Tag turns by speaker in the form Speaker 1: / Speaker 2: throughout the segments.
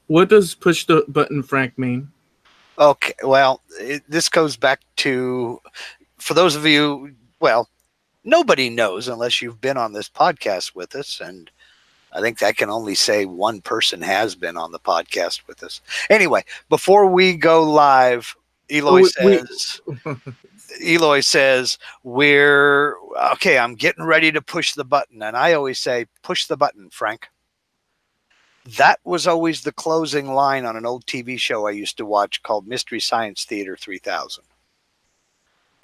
Speaker 1: What does push the button Frank mean?
Speaker 2: Okay, well, this goes back to, for those of you, well, nobody knows unless you've been on this podcast with us. And I think I can only say one person has been on the podcast with us. Anyway, before we go live, Eloy
Speaker 1: Oh, we
Speaker 2: says, Eloy says, we're okay. I'm getting ready to push the button. And I always say, push the button, Frank. That was always the closing line on an old TV show I used to watch called Mystery Science Theater 3000.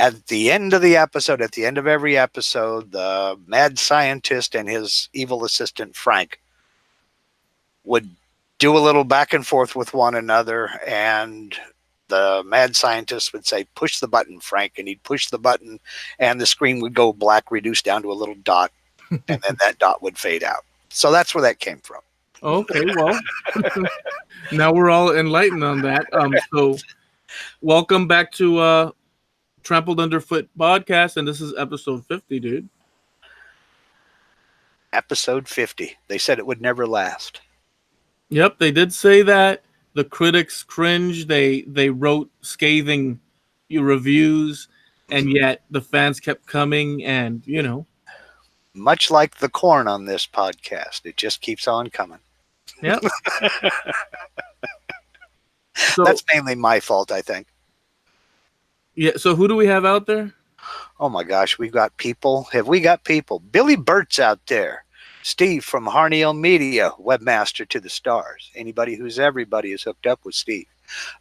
Speaker 2: At the end of the episode, at the end of every episode, the mad scientist and his evil assistant, Frank, would do a little back and forth with one another, and the mad scientist would say, push the button, Frank, and he'd push the button, and the screen would go black, reduced down to a little dot, and then that dot would fade out. So that's where that came from.
Speaker 1: Okay, well, now we're all enlightened on that. So welcome back to Trampled Underfoot Podcast, and this is episode 50, dude.
Speaker 2: Episode 50. They said it would never last.
Speaker 1: Yep, they did say that. The critics cringed. They wrote scathing reviews, and yet the fans kept coming, and
Speaker 2: Much like the corn on this podcast, it just keeps on coming.
Speaker 1: Yep. So,
Speaker 2: that's mainly my fault, I think.
Speaker 1: Yeah. So who do we have out there?
Speaker 2: Oh my gosh, we've got people. Have we got people? Billy Burt's out there. Steve from Harniel Media, webmaster to the stars. Anybody who's everybody is hooked up with Steve.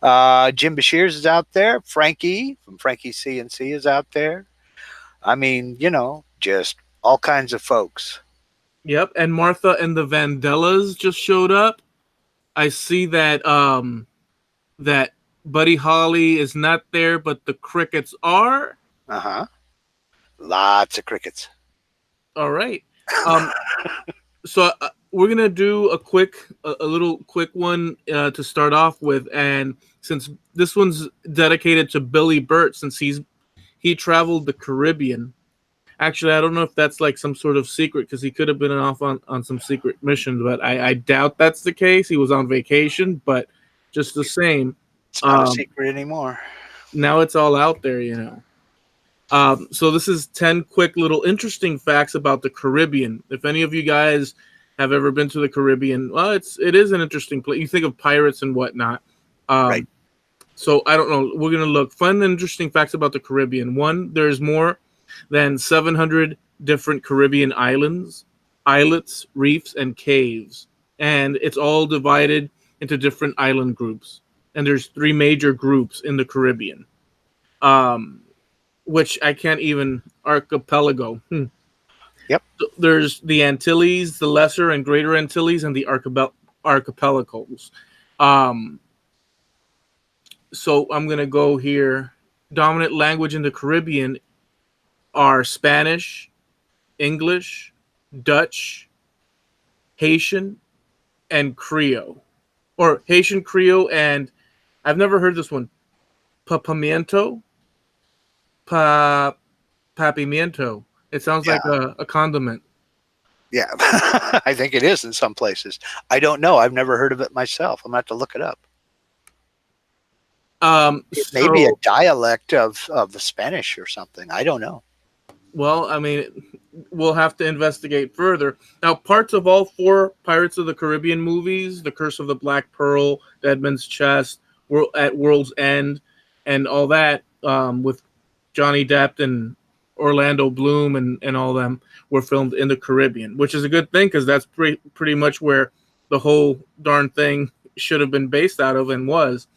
Speaker 2: Jim Bashir's is out there. Frankie from Frankie CNC is out there. I mean, just all kinds of folks.
Speaker 1: Yep, and Martha and the Vandellas just showed up. I see that that Buddy Holly is not there, but the crickets are.
Speaker 2: Uh-huh. Lots of crickets.
Speaker 1: All right. So we're gonna do a little quick one to start off with, and since this one's dedicated to Billy Burt, since he traveled the Caribbean. Actually, I don't know if that's like some sort of secret because he could have been off on some secret mission, but I doubt that's the case. He was on vacation, but just the same,
Speaker 2: it's not a secret anymore.
Speaker 1: Now it's all out there, So this is 10 quick little interesting facts about the Caribbean. If any of you guys have ever been to the Caribbean, well, it is an interesting place. You think of pirates and whatnot.
Speaker 2: Right.
Speaker 1: So I don't know. We're going to look fun and interesting facts about the Caribbean. One, there's more than 700 different Caribbean islands, islets, reefs, and caves. And it's all divided into different island groups. And there's 3 major groups in the Caribbean. Which I can't even archipelago.
Speaker 2: Yep.
Speaker 1: So there's the Antilles, the Lesser and Greater Antilles, and the archipelagos. So I'm gonna go here. Dominant language in the Caribbean are Spanish, English, Dutch, Haitian, and Creole, or Haitian Creole, and I've never heard this one. Papamiento. Papimiento. It sounds like a condiment.
Speaker 2: Yeah, I think it is in some places. I don't know. I've never heard of it myself. I'm going to have to look it up. It may be a dialect of the Spanish or something. I don't know.
Speaker 1: Well, I mean, we'll have to investigate further. Now, parts of all 4 Pirates of the Caribbean movies, The Curse of the Black Pearl, Deadman's Chest, at World's End, and all that, with Johnny Depp and Orlando Bloom and all them, were filmed in the Caribbean, which is a good thing because that's pretty much where the whole darn thing should have been based out of and was.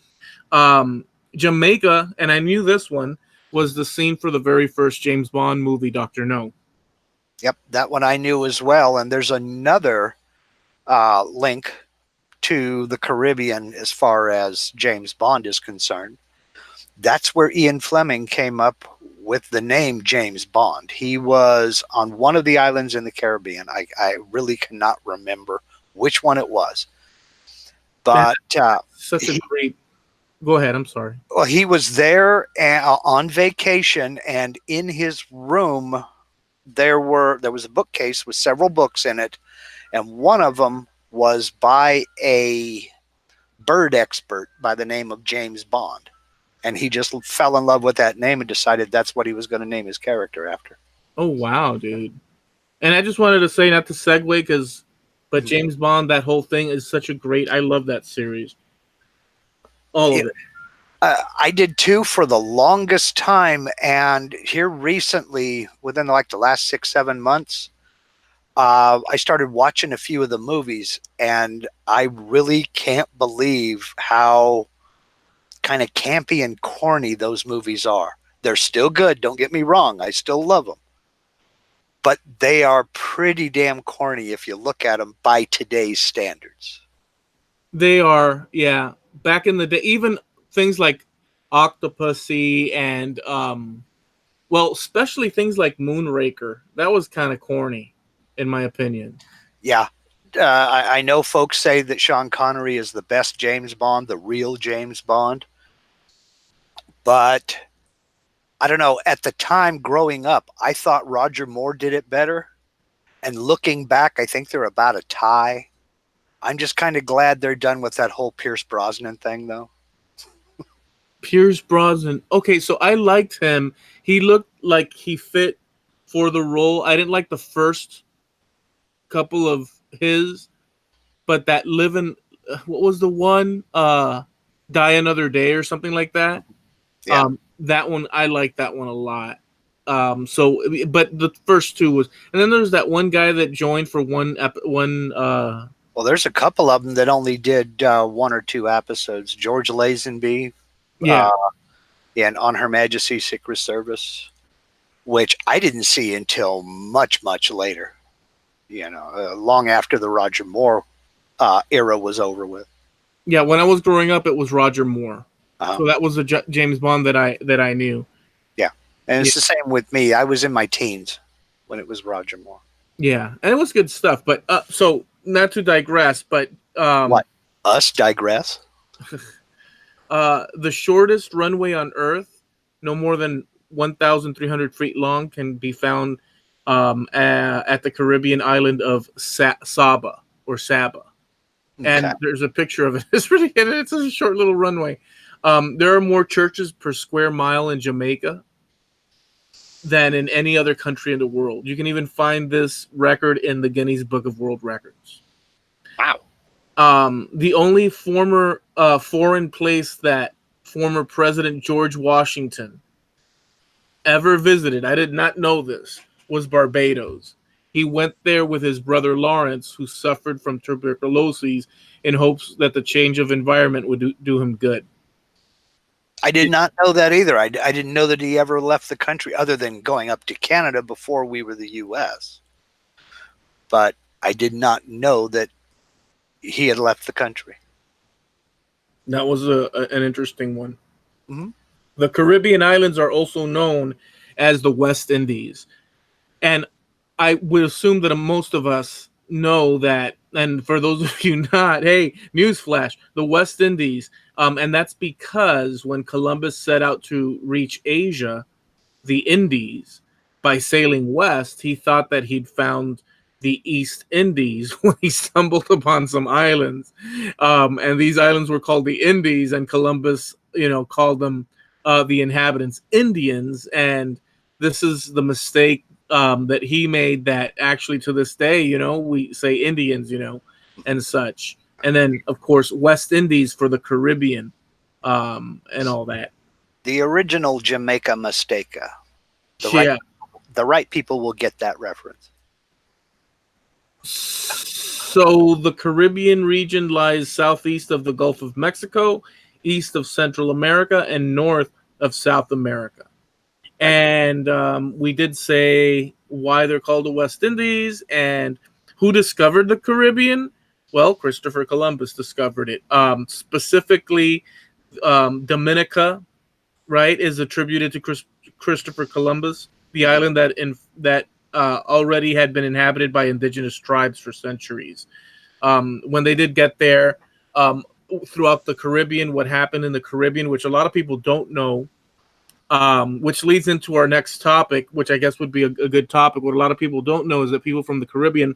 Speaker 1: Jamaica, and I knew this one, was the scene for the very first James Bond movie, Dr. No.
Speaker 2: Yep, that one I knew as well. And there's another link to the Caribbean as far as James Bond is concerned. That's where Ian Fleming came up with the name James Bond. He was on one of the islands in the Caribbean. I really cannot remember which one it was. But
Speaker 1: such a great... Go ahead, I'm sorry.
Speaker 2: Well, he was there on vacation, and in his room there was a bookcase with several books in it, and one of them was by a bird expert by the name of James Bond. And he just fell in love with that name and decided that's what he was going to name his character after.
Speaker 1: Oh wow, dude! And I just wanted to say, not to segue, but James Bond, that whole thing is such a great. I love that series, all of it.
Speaker 2: I did too for the longest time, and here recently, within like the last 6-7 months, I started watching a few of the movies, and I really can't believe how kind of campy and corny those movies are. They're still good, don't get me wrong, I still love them, but they are pretty damn corny if you look at them by today's standards.
Speaker 1: They are, yeah. Back in the day, even things like Octopussy and especially things like Moonraker, that was kind of corny, in my opinion.
Speaker 2: Yeah. I know folks say that Sean Connery is the best James Bond, the real James Bond. But I don't know. At the time growing up, I thought Roger Moore did it better. And looking back, I think they're about a tie. I'm just kind of glad they're done with that whole Pierce Brosnan thing, though.
Speaker 1: Pierce Brosnan. Okay, so I liked him. He looked like he fit for the role. I didn't like the first couple of his, but that living, what was the one? Die Another Day or something like that.
Speaker 2: Yeah.
Speaker 1: That one, I liked that one a lot. But the first two was, and then there's that one guy that joined for one.
Speaker 2: Well, there's a couple of them that only did 1 or 2 episodes. George Lazenby,
Speaker 1: yeah,
Speaker 2: and On Her Majesty's Secret Service, which I didn't see until much, much later. Long after the Roger Moore era was over with.
Speaker 1: Yeah, when I was growing up, it was Roger Moore.
Speaker 2: Uh-huh.
Speaker 1: So that was the James Bond that I knew.
Speaker 2: Yeah, and it's the same with me. I was in my teens when it was Roger Moore.
Speaker 1: Yeah, and it was good stuff. But so not to digress, but
Speaker 2: What? Us digress?
Speaker 1: The shortest runway on Earth, no more than 1,300 feet long, can be found at the Caribbean island of Saba. Okay. And there's a picture of it. It's really good. It's a short little runway. There are more churches per square mile in Jamaica than in any other country in the world. You can even find this record in the Guinness Book of World Records.
Speaker 2: Wow.
Speaker 1: The only former foreign place that former President George Washington ever visited, I did not know this, was Barbados. He went there with his brother Lawrence, who suffered from tuberculosis, in hopes that the change of environment would do him good.
Speaker 2: I did not know that either. I didn't know that he ever left the country, other than going up to Canada before we were the U.S. But I did not know that he had left the country.
Speaker 1: That was an interesting one.
Speaker 2: Mm-hmm.
Speaker 1: The Caribbean islands are also known as the West Indies. And I would assume that most of us know that. And for those of you not, hey, newsflash, the West Indies. And that's because when Columbus set out to reach Asia, the Indies, by sailing west, he thought that he'd found the East Indies when he stumbled upon some islands. And these islands were called the Indies, and Columbus, called them the inhabitants Indians. And this is the mistake that he made, that actually to this day, we say Indians, and such. And then, of course, West Indies for the Caribbean and all that.
Speaker 2: The original Jamaica Mistake. The right people will get that reference.
Speaker 1: So the Caribbean region lies southeast of the Gulf of Mexico, east of Central America, and north of South America. And we did say why they're called the West Indies and who discovered the Caribbean. Well, Christopher Columbus discovered it. Specifically, Dominica, right, is attributed to Christopher Columbus, the island that already had been inhabited by indigenous tribes for centuries. When they did get there, throughout the Caribbean, what happened in the Caribbean, which a lot of people don't know, which leads into our next topic, which I guess would be a good topic. What a lot of people don't know is that people from the Caribbean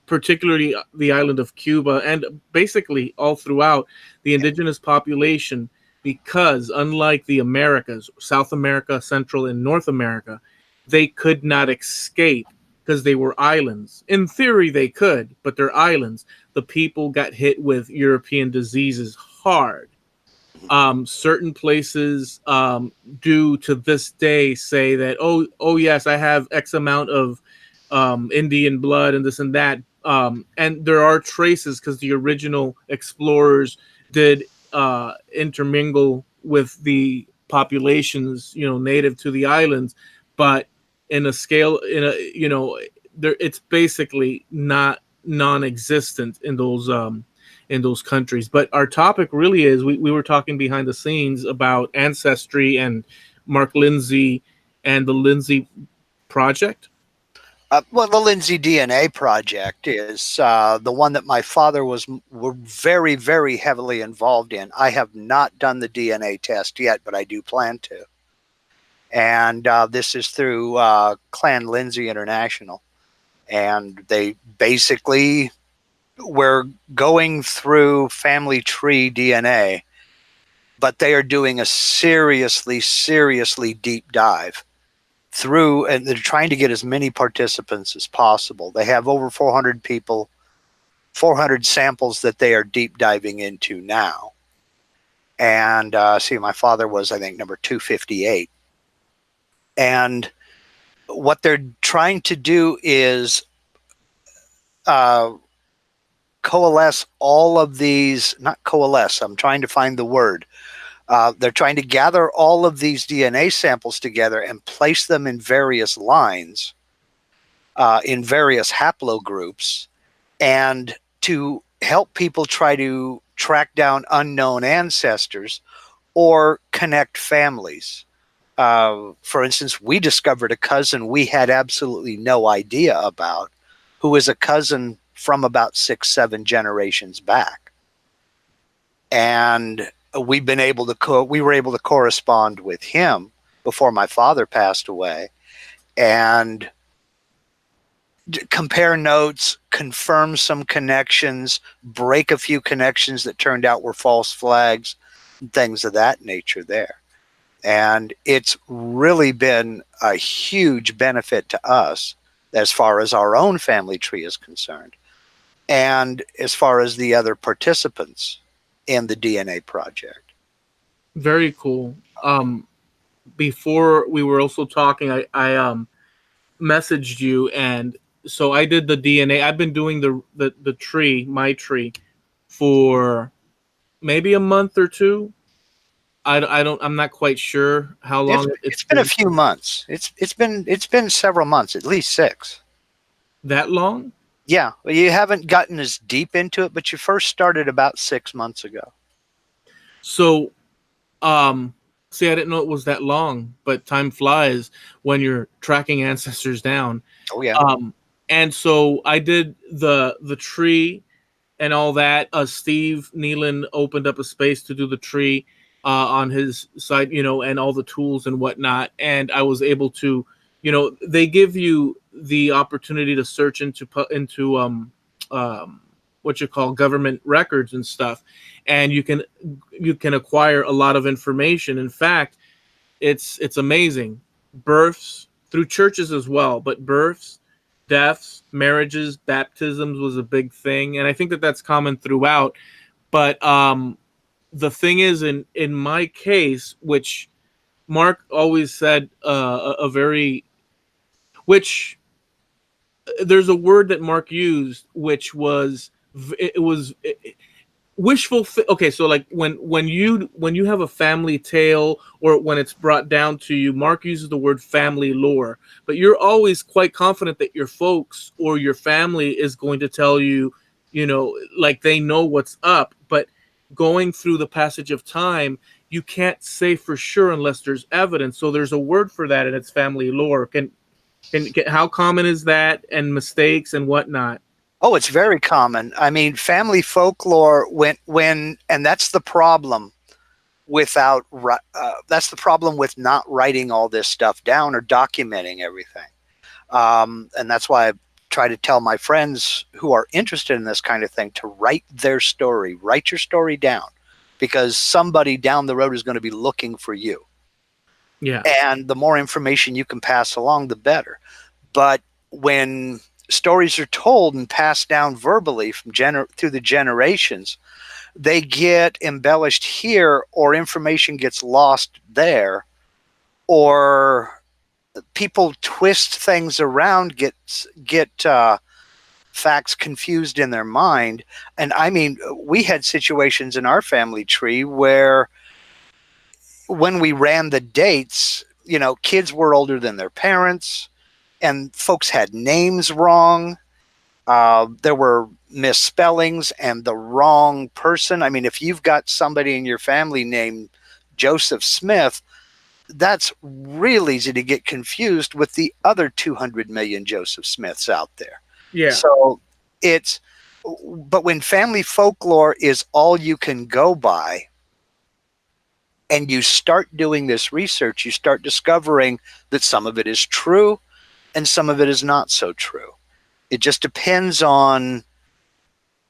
Speaker 1: particularly the island of Cuba, and basically all throughout the indigenous population, because unlike the Americas, South America, Central, and North America, they could not escape because they were islands. In theory, they could, but they're islands. The people got hit with European diseases hard. Certain places do to this day say that, oh yes, I have X amount of Indian blood and this and that, and there are traces because the original explorers did intermingle with the populations, native to the islands, but in a scale, there, it's basically not non-existent in those countries. But our topic really is, we were talking behind the scenes about ancestry and Mark Lindsay and the Lindsay Project.
Speaker 2: Well, the Lindsay DNA project is the one that my father were very, very heavily involved in. I have not done the DNA test yet, but I do plan to. And this is through Clan Lindsay International. And they basically were going through family tree DNA, but they are doing a seriously, seriously deep dive through, and they're trying to get as many participants as possible. They have over 400 people, 400 samples that they are deep diving into now. And see, my father was, I think, number 258. And what they're trying to do is coalesce all of these, not coalesce, I'm trying to find the word. They're trying to gather all of these DNA samples together and place them in various lines, in various haplogroups, and to help people try to track down unknown ancestors or connect families. For instance, we discovered a cousin we had absolutely no idea about, who is a cousin from about 6-7 generations back. And we were able to correspond with him before my father passed away, and compare notes, confirm some connections, break a few connections that turned out were false flags, things of that nature there. And it's really been a huge benefit to us as far as our own family tree is concerned, and as far as the other participants in the DNA project.
Speaker 1: Very cool. Before we were also talking, I messaged you, and so I did the DNA. I've been doing the tree, my tree, for maybe a month or two. I'm not quite sure how long
Speaker 2: It's been a few months. It's been several months, at least 6.
Speaker 1: that long.
Speaker 2: Yeah, well, you haven't gotten as deep into it, but you first started about 6 months ago.
Speaker 1: So, see, I didn't know it was that long, but time flies when you're tracking ancestors down.
Speaker 2: Oh yeah.
Speaker 1: And so I did the tree and all that. Steve Nealon opened up a space to do the tree on his side, and all the tools and whatnot. And I was able to, they give you the opportunity to search into what you call government records and stuff, and you can acquire a lot of information. In fact, it's amazing. Births through churches as well, but births, deaths, marriages, baptisms was a big thing, and I think that that's common throughout. But the thing is, in my case, which Mark always said, a very, which there's a word that Mark used, which was wishful. Okay, so like when you have a family tale, or when it's brought down to you, Mark uses the word family lore, but you're always quite confident that your folks or your family is going to tell you, like they know what's up. But going through the passage of time, you can't say for sure unless there's evidence. So there's a word for that, and it's family lore. How common is that, and mistakes and whatnot?
Speaker 2: Oh, it's very common. I mean, family folklore and that's the problem that's the problem with not writing all this stuff down or documenting everything. And that's why try to tell my friends who are interested in this kind of thing to write their story. Write your story down, because somebody down the road is going to be looking for you.
Speaker 1: Yeah.
Speaker 2: And the more information you can pass along, the better. But when stories are told and passed down verbally from through the generations, they get embellished here, or information gets lost there, or people twist things around, get facts confused in their mind. And I mean, we had situations in our family tree where when we ran the dates, kids were older than their parents, and folks had names wrong. There were misspellings and the wrong person. I mean, if you've got somebody in your family named Joseph Smith, that's real easy to get confused with the other 200 million Joseph Smiths out there.
Speaker 1: Yeah.
Speaker 2: So but when family folklore is all you can go by, and you start doing this research, you start discovering that some of it is true and some of it is not so true. It just depends on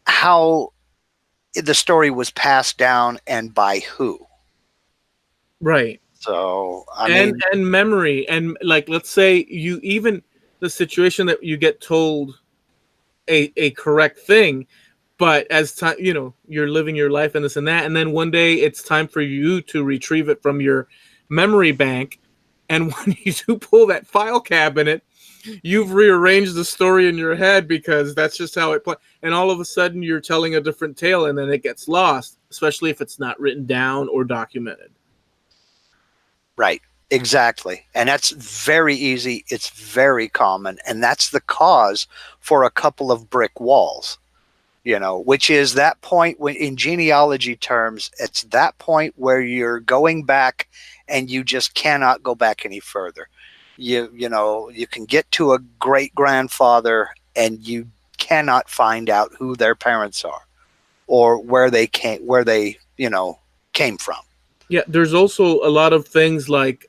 Speaker 2: how the story was passed down and by who.
Speaker 1: Right.
Speaker 2: So, I mean,
Speaker 1: and memory, and like, let's say the situation that you get told a correct thing, but as time, you're living your life and this and that, and then one day it's time for you to retrieve it from your memory bank, and when you do pull that file cabinet, you've rearranged the story in your head because that's just how it plays, and all of a sudden you're telling a different tale, and then it gets lost, especially if it's not written down or documented.
Speaker 2: Right, exactly. And that's very easy. It's very common, and that's the cause for a couple of brick walls. Which is that point when, in genealogy terms, it's that point where you're going back and you just cannot go back any further. You can get to a great grandfather and you cannot find out who their parents are or where they came from.
Speaker 1: Yeah, there's also a lot of things like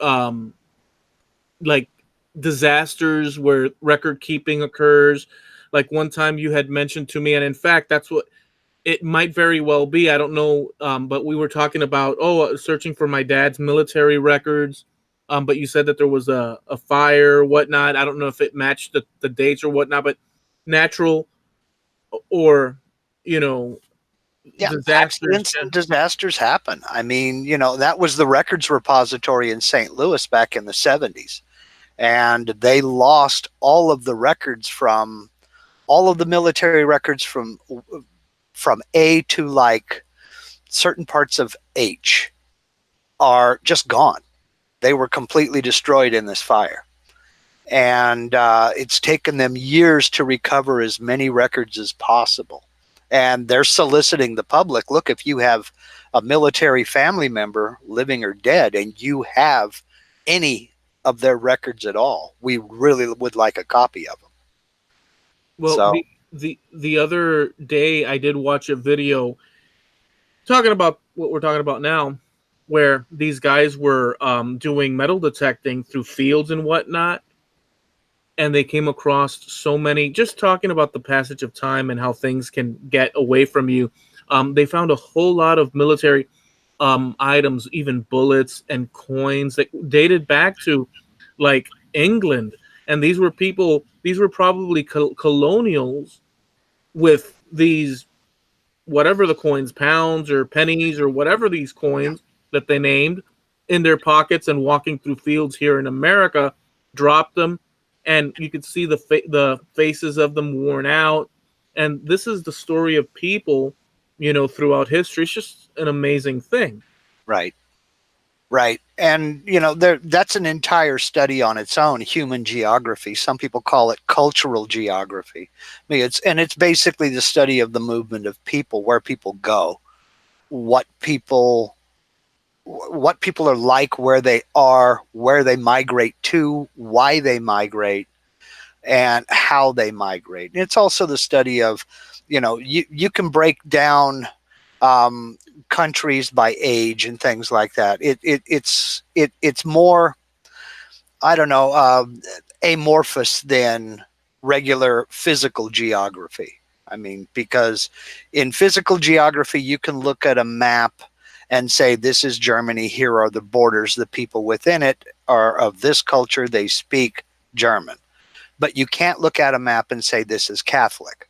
Speaker 1: disasters where record keeping occurs. Like one time you had mentioned to me, and in fact, that's what it might very well be. I don't know, but we were talking about searching for my dad's military records. But you said that there was a fire, or whatnot. I don't know if it matched the dates or whatnot, but natural or
Speaker 2: Yeah,
Speaker 1: disasters.
Speaker 2: accidents and disasters happen. I mean, that was the records repository in St. Louis back in the 70s. And they lost all of the records from all of the military records from A to like certain parts of H are just gone. They were completely destroyed in this fire. And it's taken them years to recover as many records as possible. And they're soliciting the public. Look, if you have a military family member, living or dead, and you have any of their records at all, we really would like a copy of them.
Speaker 1: Well,
Speaker 2: So,
Speaker 1: the other day I did watch a video talking about what we're talking about now, where these guys were doing metal detecting through fields and whatnot, and they came across so many, just talking about the passage of time and how things can get away from you. They found a whole lot of military items, even bullets and coins that dated back to like England. And these were probably colonials with these, whatever the coins, pounds or pennies or whatever these coins that they named, in their pockets and walking through fields here in America, dropped them, and you could see the faces of them worn out. And this is the story of people, throughout history. It's just an amazing thing.
Speaker 2: right. Right. And, that's an entire study on its own, human geography. Some people call it cultural geography. I mean, it's basically the study of the movement of people, where people go, what people are like, where they are, where they migrate to, why they migrate, and how they migrate. And it's also the study of, you can break down countries by age and things like that. It's more, I don't know, amorphous than regular physical geography. I mean, because in physical geography, you can look at a map and say, this is Germany, here are the borders, the people within it are of this culture, they speak German. But you can't look at a map and say, this is Catholic.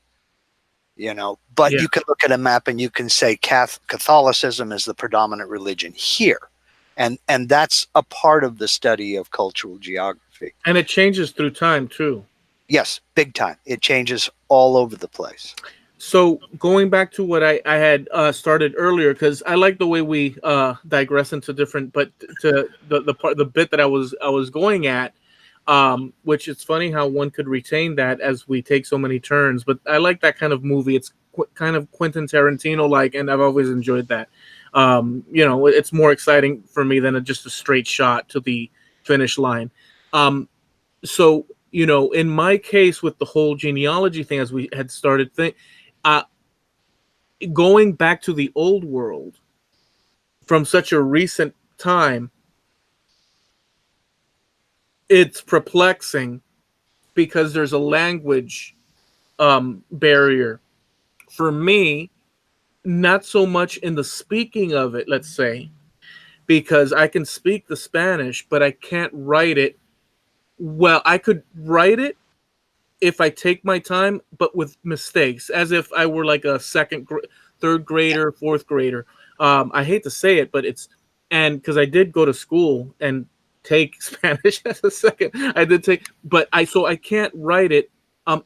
Speaker 2: But
Speaker 1: Yeah.
Speaker 2: you can look at a map and you can say Catholicism is the predominant religion here. And that's a part of the study of cultural geography.
Speaker 1: And it changes through time too.
Speaker 2: Yes, big time. It changes all over the place.
Speaker 1: So going back to what I had started earlier, because I like the way we digress into different, but to the bit that I was going at, which it's funny how one could retain that as we take so many turns. But I like that kind of movie. It's kind of Quentin Tarantino like, and I've always enjoyed that. It's more exciting for me than just a straight shot to the finish line. So in my case with the whole genealogy thing, as we had started going back to the old world from such a recent time, it's perplexing because there's a language barrier for me, not so much in the speaking of it, let's say, because I can speak the Spanish, but I can't write it. Well, I could write it if I take my time, but with mistakes, as if I were like a third grader, fourth grader. I hate to say it, but and because I did go to school and take Spanish as a second, I did take, but so I can't write it.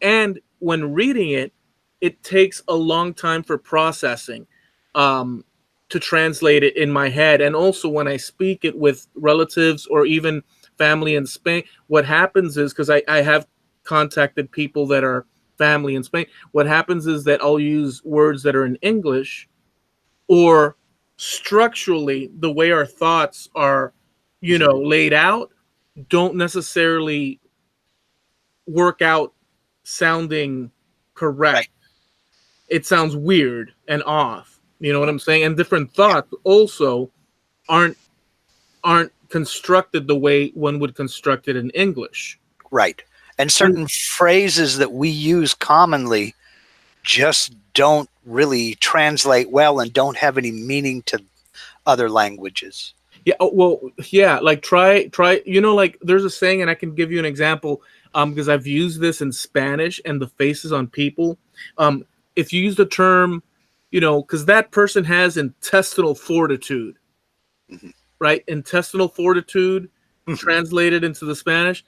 Speaker 1: And when reading it, it takes a long time for processing, to translate it in my head. And also when I speak it with relatives or even family in Spain, what happens is, because I have contacted people that are family in Spain, what happens is that I'll use words that are in English, or structurally the way our thoughts are, laid out, don't necessarily work out sounding correct.
Speaker 2: Right.
Speaker 1: It sounds weird and off. You know what I'm saying? And different thoughts also aren't constructed the way one would construct it in English.
Speaker 2: Right. And certain phrases that we use commonly just don't really translate well and don't have any meaning to other languages.
Speaker 1: Yeah, well, yeah, like try, like there's a saying, and I can give you an example, because I've used this in Spanish, and the faces on people. If you use the term, because that person has intestinal fortitude,
Speaker 2: Mhm.
Speaker 1: right? Intestinal fortitude
Speaker 2: Mhm.
Speaker 1: translated into the Spanish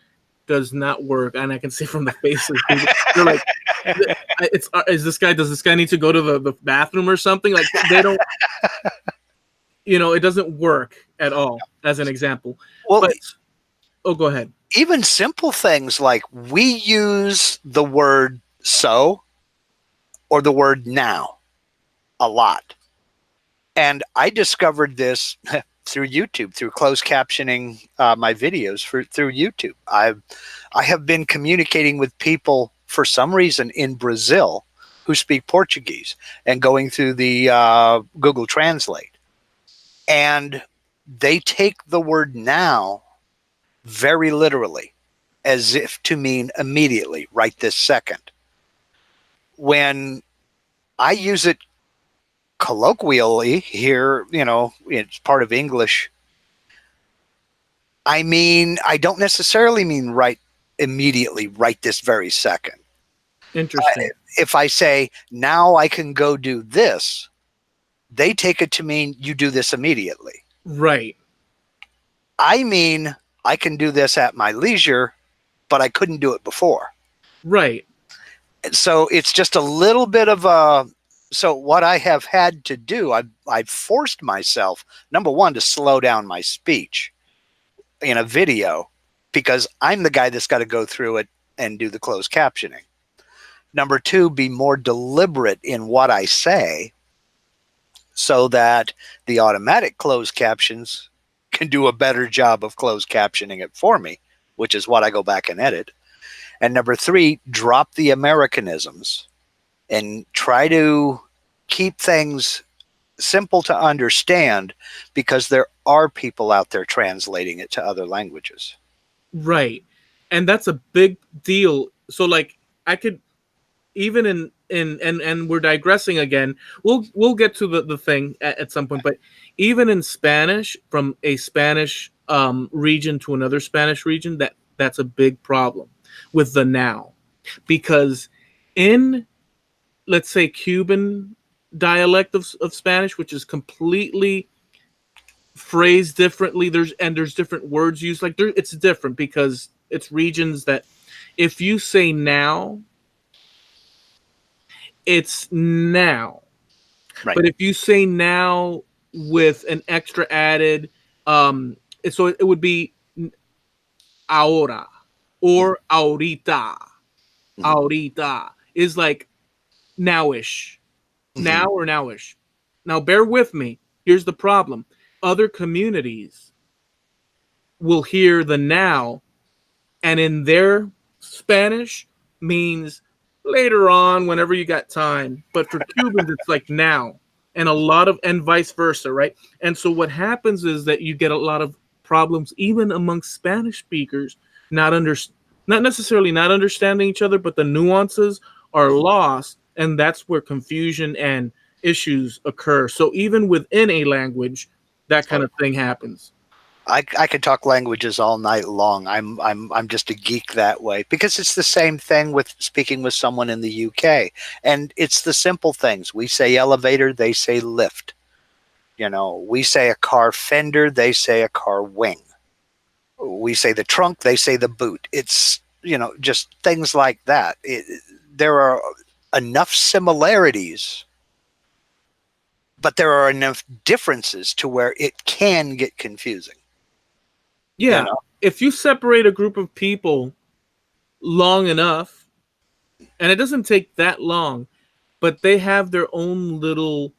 Speaker 1: does not work, and I can see from the faces, they're like, does this guy need to go to the bathroom or something? Like they don't. It doesn't work at all, as an example.
Speaker 2: Well,
Speaker 1: But go ahead.
Speaker 2: even simple things like we use the word so or the word now a lot. And I discovered this through YouTube, through closed captioning my videos through YouTube. I have been communicating with people for some reason in Brazil who speak Portuguese and going through the Google Translate. And they take the word now very literally, as if to mean immediately, right this second. When I use it colloquially here, it's part of English. I don't necessarily mean right immediately, right this very second.
Speaker 1: Interesting.
Speaker 2: If I say, now I can go do this, they take it to mean you do this immediately.
Speaker 1: Right.
Speaker 2: I mean, I can do this at my leisure, but I couldn't do it before.
Speaker 1: Right.
Speaker 2: So it's just a little bit of so what I have had to do, I've forced myself, number one, to slow down my speech in a video, because I'm the guy that's got to go through it and do the closed captioning. Number two, be more deliberate in what I say so that the automatic closed captions can do a better job of closed captioning it for me, which is what I go back and edit. And number three, drop the Americanisms and try to keep things simple to understand, because there are people out there translating it to other languages.
Speaker 1: Right. And that's a big deal. So like I could even and we're digressing again. We'll get to the thing at some point, but even in Spanish, from a Spanish region to another Spanish region, that's a big problem with the now, because in, let's say, Cuban dialect of Spanish, which is completely phrased differently, there's different words used, like it's different because it's regions that, if you say now, it's now.
Speaker 2: Right.
Speaker 1: But if you say now with an extra added, so it would be ahora
Speaker 2: Mhm.
Speaker 1: or ahorita.
Speaker 2: Mhm.
Speaker 1: Ahorita is like nowish, now
Speaker 2: Mhm.
Speaker 1: or nowish. Now, bear with me. Here's the problem. Other communities will hear the now, and in their Spanish means later on, whenever you got time. But for Cubans, it's like now, and and vice versa, right? And so what happens is that you get a lot of problems even amongst Spanish speakers, not under, not necessarily not understanding each other, but the nuances are
Speaker 2: Mhm.
Speaker 1: lost, and that's where confusion and issues occur. So even within a language, that kind
Speaker 2: Oh,
Speaker 1: of thing happens.
Speaker 2: I could talk languages all night long. I'm just a geek that way because it's the same thing with speaking with someone in the UK, and it's the simple things. We say elevator, they say lift. You know, we say a car fender, they say a car wing. We say the trunk, they say the boot. It's, just things like that. There are enough similarities, but there are enough differences to where it can get confusing. You
Speaker 1: Yeah,
Speaker 2: know,
Speaker 1: if you separate a group of people long enough, and it doesn't take that long, but they have their own little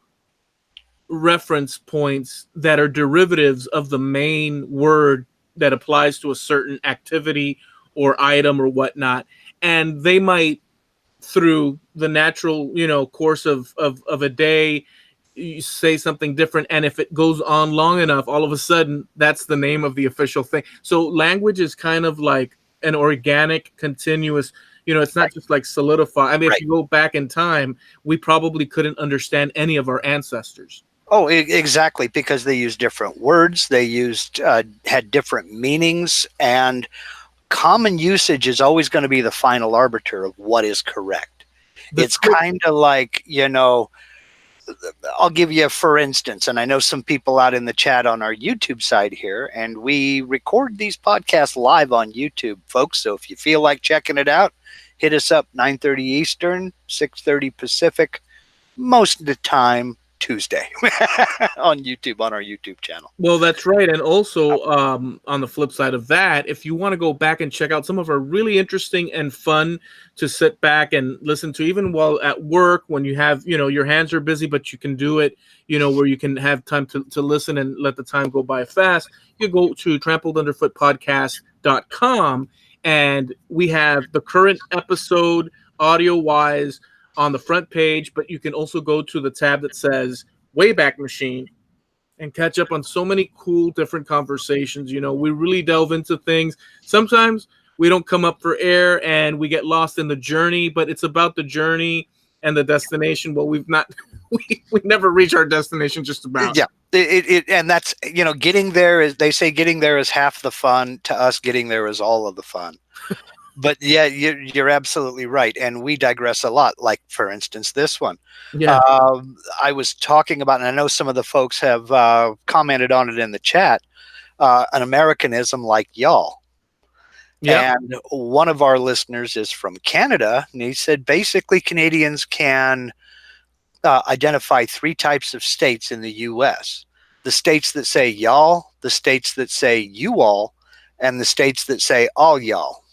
Speaker 1: reference points that are derivatives of the main word that applies to a certain activity or item or whatnot. And they might, through the natural, course of a day, you say something different, and if it goes on long enough, all of a sudden that's the name of the official thing. So language is kind of like an organic continuous, it's not
Speaker 2: right,
Speaker 1: just like solidify. I mean, if
Speaker 2: right.
Speaker 1: you go back in time, we probably couldn't understand any of our ancestors.
Speaker 2: Oh, exactly, because they used different words, they used had different meanings, and common usage is always going to be the final arbiter of what is correct.
Speaker 1: The
Speaker 2: It's
Speaker 1: trick.
Speaker 2: kind of like, I'll give you a for instance, and I know some people out in the chat on our YouTube side here, and we record these podcasts live on YouTube, folks. So if you feel like checking it out, hit us up 9:30 Eastern, 6:30 Pacific, most of the time Tuesday on YouTube, on our YouTube channel.
Speaker 1: Well, that's right. And also, on the flip side of that, if you want to go back and check out some of our really interesting and fun to sit back and listen to, even while at work, when you have, your hands are busy, but you can do it, where you can have time to listen and let the time go by fast, you go to trampledunderfootpodcast.com, and we have the current episode audio wise on the front page, but you can also go to the tab that says Wayback Machine and catch up on so many cool different conversations. We really delve into things. Sometimes we don't come up for air and we get lost in the journey, but it's about the journey and the destination. Well, we've not, we never reach our destination just about.
Speaker 2: Yeah. And that's, getting there is, they say getting there is half the fun. To us, getting there is all of the fun. But yeah, you're absolutely right. And we digress a lot. Like, for instance, this one.
Speaker 1: Yeah.
Speaker 2: I was talking about, and I know some of the folks have commented on it in the chat, an Americanism like y'all.
Speaker 1: Yep.
Speaker 2: And one of our listeners is from Canada, and he said basically Canadians can identify three types of states in the U.S. The states that say y'all, the states that say you all, and the states that say all y'all.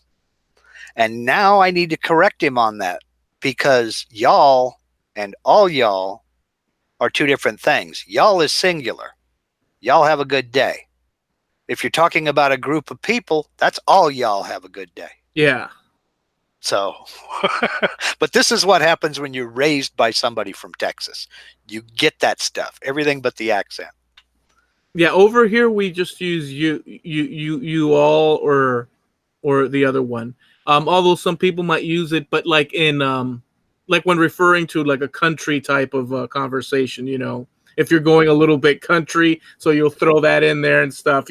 Speaker 2: And now I need to correct him on that because y'all and all y'all are two different things. Y'all is singular. Y'all have a good day. If you're talking about a group of people, that's all y'all have a good day.
Speaker 1: Yeah.
Speaker 2: So, but this is what happens when you're raised by somebody from Texas. You get that stuff, everything but the accent.
Speaker 1: Yeah. Over here, we just use you all, or the other one. Although some people might use it, but like in like when referring to like a country type of conversation, if you're going a little bit country, so you'll throw that in there and stuff,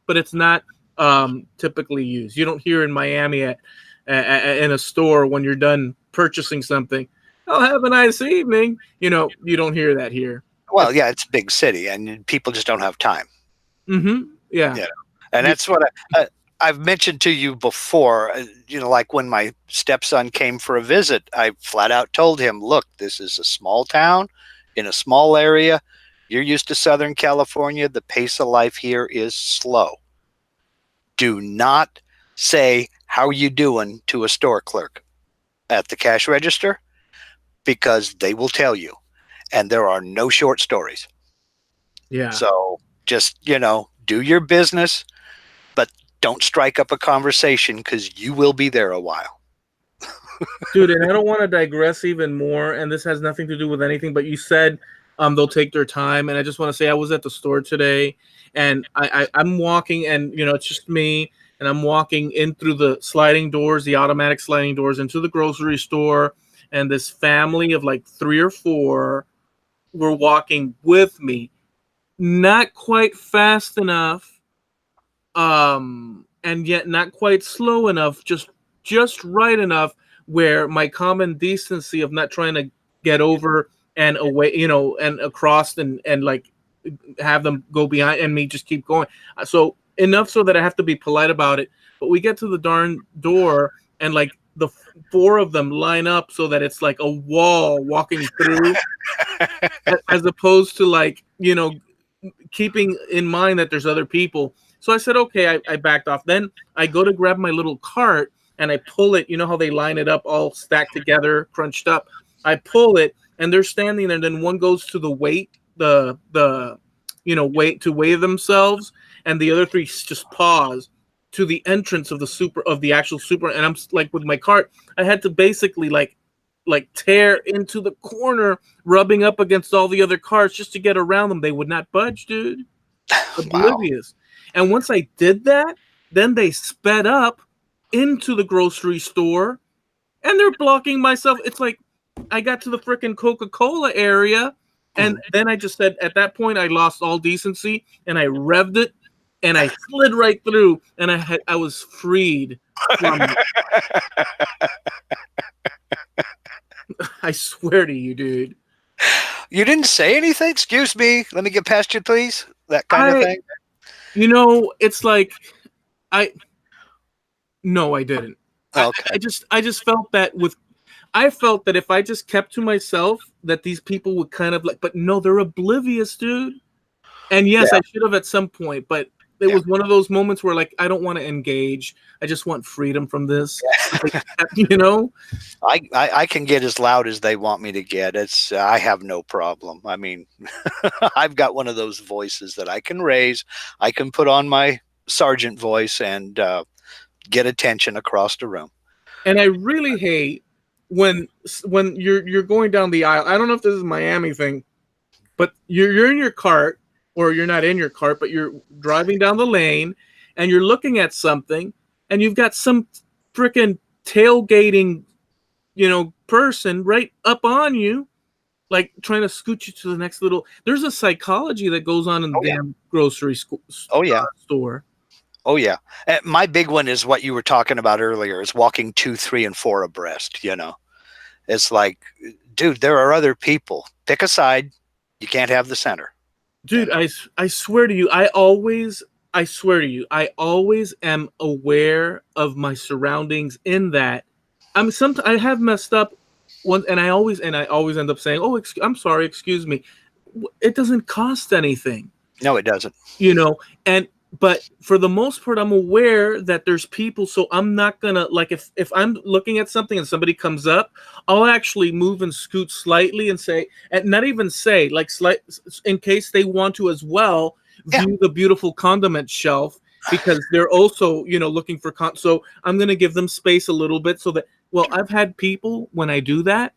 Speaker 1: but it's not typically used. You don't hear in Miami in a store when you're done purchasing something, "Oh, have a nice evening." You don't hear that here.
Speaker 2: Well, yeah, it's a big city, and people just don't have time.
Speaker 1: Yeah.
Speaker 2: Yeah, and that's what I've mentioned to you before. Like when my stepson came for a visit, I flat out told him, "Look, this is a small town in a small area. You're used to Southern California. The pace of life here is slow. Do not say, 'How you doing?' to a store clerk at the cash register, because they will tell you, and there are no short stories."
Speaker 1: Yeah.
Speaker 2: So just, do your business, but don't strike up a conversation, because you will be there a while.
Speaker 1: Dude, and I don't want to digress even more, and this has nothing to do with anything, but you said they'll take their time, and I just want to say I was at the store today, and I'm walking, and it's just me, and I'm walking in through the sliding doors, the automatic sliding doors into the grocery store, and this family of like 3 or 4 were walking with me, not quite fast enough, and yet not quite slow enough, just right enough where my common decency of not trying to get over and away, and across and like have them go behind and me just keep going. So enough so that I have to be polite about it. But we get to the darn door, and like the 4 of them line up so that it's like a wall walking through, as opposed to like, keeping in mind that there's other people. So I said, okay, I backed off. Then I go to grab my little cart and I pull it. You know how they line it up all stacked together, crunched up. I pull it and they're standing there. And then one goes to the weight, wait to weigh themselves. And the other 3 just pause to the entrance of the actual super. And I'm like, with my cart, I had to basically like tear into the corner, rubbing up against all the other cars just to get around them. They would not budge, dude. Oblivious. Wow. And once I did that, then they sped up into the grocery store, and they're blocking myself. It's like I got to the freaking Coca-Cola area, and then I just said, at that point, I lost all decency, and I revved it, and I slid right through, and I was freed from it. I swear to you, dude.
Speaker 2: You didn't say anything? Excuse me. Let me get past you, please. That kind of thing.
Speaker 1: It's like no, I didn't.
Speaker 2: Okay.
Speaker 1: I just felt that I felt that if I just kept to myself, that these people would kind of like, but no, they're oblivious, dude. And yes, I should have at some point, but it was one of those moments where like, I don't want to engage. I just want freedom from this.
Speaker 2: I can get as loud as they want me to get. I have no problem. I mean, I've got one of those voices that I can raise. I can put on my sergeant voice and get attention across the room.
Speaker 1: And I really hate when you're going down the aisle. I don't know if this is a Miami thing, but you're in your cart, or you're not in your cart, but you're driving down the lane and you're looking at something, and you've got some freaking tailgating, person right up on you, like trying to scoot you to the next little. There's a psychology that goes on in the damn grocery store.
Speaker 2: Oh yeah. My big one is what you were talking about earlier, is walking 2, 3, and 4 abreast. It's like, dude, there are other people. Pick a side. You can't have the center.
Speaker 1: Dude, I swear to you, I always am aware of my surroundings, in that I have messed up once, and I always end up saying, "Oh, I'm sorry, excuse me." It doesn't cost anything.
Speaker 2: No, it doesn't.
Speaker 1: But for the most part, I'm aware that there's people, so I'm not gonna, like, if I'm looking at something and somebody comes up, I'll actually move and scoot slightly and say, and not even say, like, in case they want to as well view the beautiful condiment shelf, because they're also, looking for so I'm gonna give them space a little bit, so that, well, I've had people, when I do that,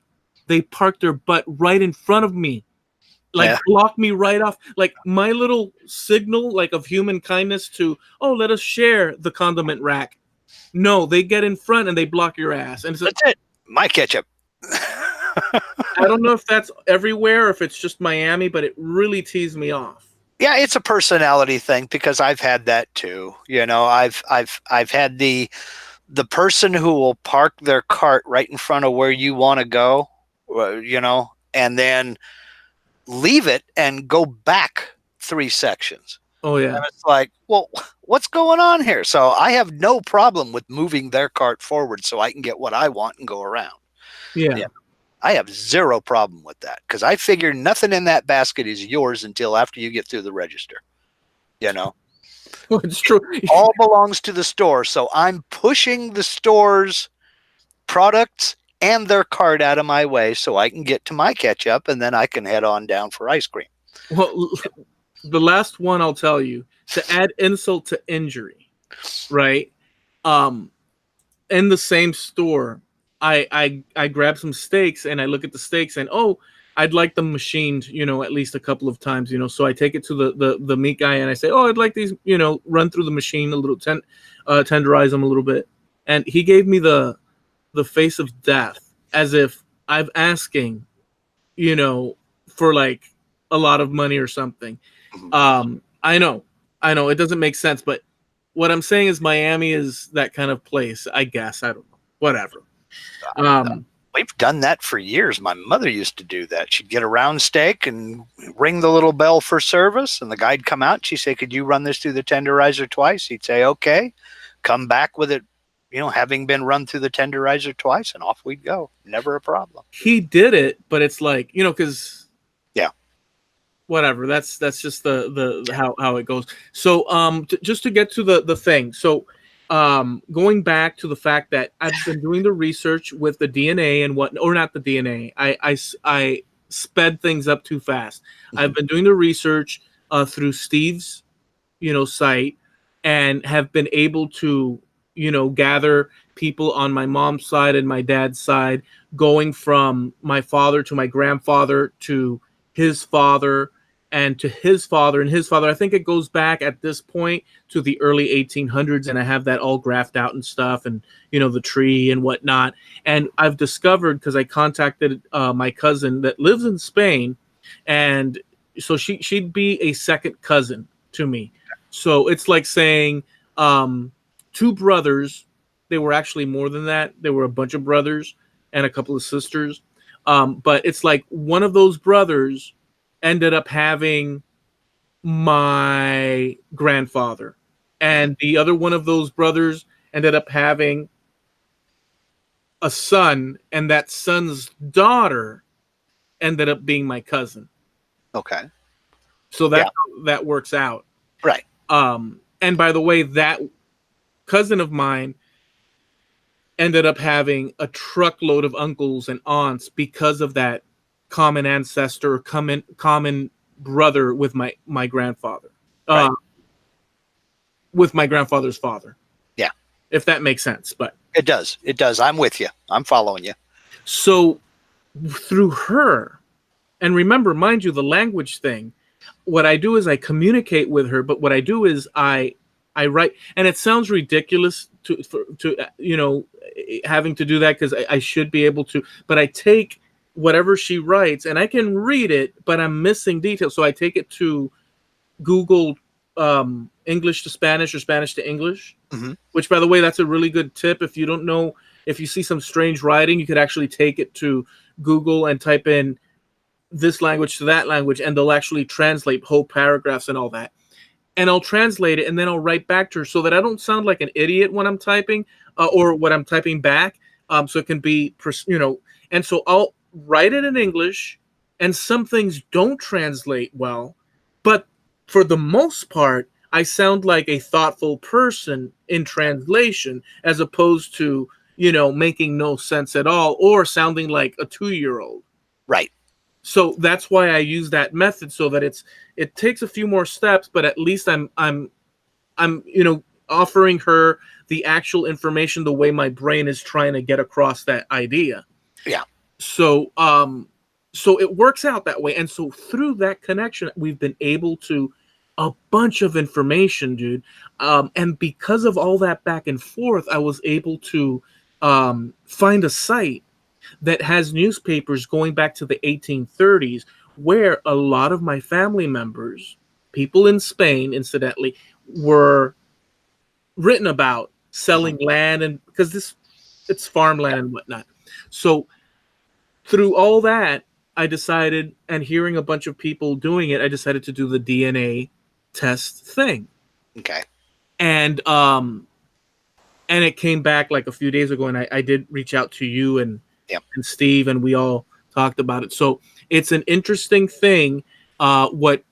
Speaker 1: they park their butt right in front of me. Like, block me right off. Like, my little signal, like, of human kindness to, oh, let us share the condiment rack. No, they get in front and they block your ass. And
Speaker 2: That's it. My ketchup.
Speaker 1: I don't know if that's everywhere or if it's just Miami, but it really teased me off.
Speaker 2: Yeah, it's a personality thing because I've had that too. You know, I've had the person who will park their cart right in front of where you want to go, you know, and then leave it and go back 3 sections.
Speaker 1: Oh yeah.
Speaker 2: And it's like, well, what's going on here? So I have no problem with moving their cart forward so I can get what I want and go around.
Speaker 1: Yeah.
Speaker 2: I have zero problem with that because I figure nothing in that basket is yours until after you get through the register. You know,
Speaker 1: Well, it's true.
Speaker 2: it all belongs to the store. So I'm pushing the store's products and their cart out of my way so I can get to my ketchup and then I can head on down for ice cream.
Speaker 1: Well, the last one I'll tell you, to add insult to injury, right? In the same store, I grab some steaks and I look at the steaks and I'd like them machined, you know, at least a couple of times, you know. So I take it to the meat guy and I say, I'd like these, you know, run through the machine a little, tenderize them a little bit. And he gave me the face of death, as if I'm asking, you know, for like a lot of money or something. I know it doesn't make sense, but what I'm saying is Miami is that kind of place, I guess. I don't know, whatever.
Speaker 2: We've done that for years. My mother used to do that. She'd get a round steak and ring the little bell for service, and the guy'd come out. She'd say, "Could you run this through the tenderizer twice?" He'd say, "Okay." Come back with it, you know, having been run through the tenderizer twice, and off we'd go. Never a problem.
Speaker 1: He did it, but it's like, you know, because whatever. That's just the how it goes. So just to get to the thing. So going back to the fact that I've been doing the research with the DNA and not the DNA. I sped things up too fast. Mm-hmm. I've been doing the research through Steve's, you know, site, and have been able to, you know, gather people on my mom's side and my dad's side, going from my father to my grandfather to his father and to his father and his father. I think it goes back at this point to the early 1800s, and I have that all graphed out and stuff, and, you know, the tree and whatnot. And I've discovered, because I contacted my cousin that lives in Spain, and so she'd be a second cousin to me. So it's like saying 2 brothers. They were actually more than that. They were a bunch of brothers and a couple of sisters. But it's like one of those brothers ended up having my grandfather, and the other one of those brothers ended up having a son, and that son's daughter ended up being my cousin.
Speaker 2: Okay.
Speaker 1: So that works out.
Speaker 2: Right.
Speaker 1: And by the way, that cousin of mine ended up having a truckload of uncles and aunts because of that common ancestor, common brother with my grandfather,
Speaker 2: right.
Speaker 1: With my grandfather's father.
Speaker 2: Yeah.
Speaker 1: If that makes sense, but
Speaker 2: it does. It does. I'm with you. I'm following you.
Speaker 1: So through her, and remember, mind you, the language thing, what I do is I communicate with her, but what I do is I write, and it sounds ridiculous to you know, having to do that, because I should be able to, but I take whatever she writes and I can read it, but I'm missing details. So I take it to Google English to Spanish or Spanish to English, which, by the way, that's a really good tip. If you don't know, if you see some strange writing, you could actually take it to Google and type in this language to that language, and they'll actually translate whole paragraphs and all that. And I'll translate it, and then I'll write back to her so that I don't sound like an idiot when I'm typing or what I'm typing back. So it can be, you know, and so I'll write it in English, and some things don't translate well, but for the most part, I sound like a thoughtful person in translation, as opposed to, you know, making no sense at all or sounding like a 2-year-old.
Speaker 2: Right.
Speaker 1: So that's why I use that method, so that it takes a few more steps, but at least I'm you know, offering her the actual information the way my brain is trying to get across that idea.
Speaker 2: Yeah.
Speaker 1: So so it works out that way, and so through that connection, we've been able to a bunch of information, dude. And because of all that back and forth, I was able to find a site that has newspapers going back to the 1830s, where a lot of my family members, people in Spain, incidentally, were written about selling land, and because it's farmland and whatnot. So through all that, I decided, and hearing a bunch of people doing it, I decided to do the DNA test thing.
Speaker 2: Okay.
Speaker 1: And it came back like a few days ago, and I did reach out to you and Steve, and we all talked about it. So it's an interesting thing, what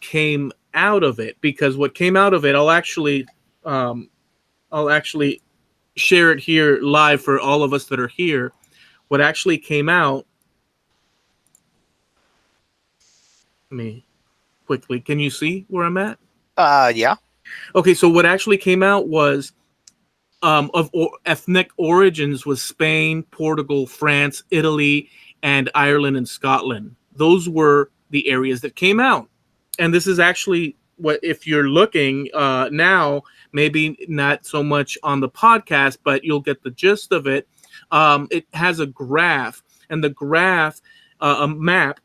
Speaker 1: came out of it, because what came out of it, I'll actually share it here live for all of us that are here. What actually came out, let me quickly, can you see where I'm at?
Speaker 2: Yeah.
Speaker 1: Okay, so what actually came out was ethnic origins was Spain, Portugal, France, Italy, and Ireland and Scotland. Those were the areas that came out. And this is actually what, if you're looking now, maybe not so much on the podcast, but you'll get the gist of it. It has a graph, and the graph, a map,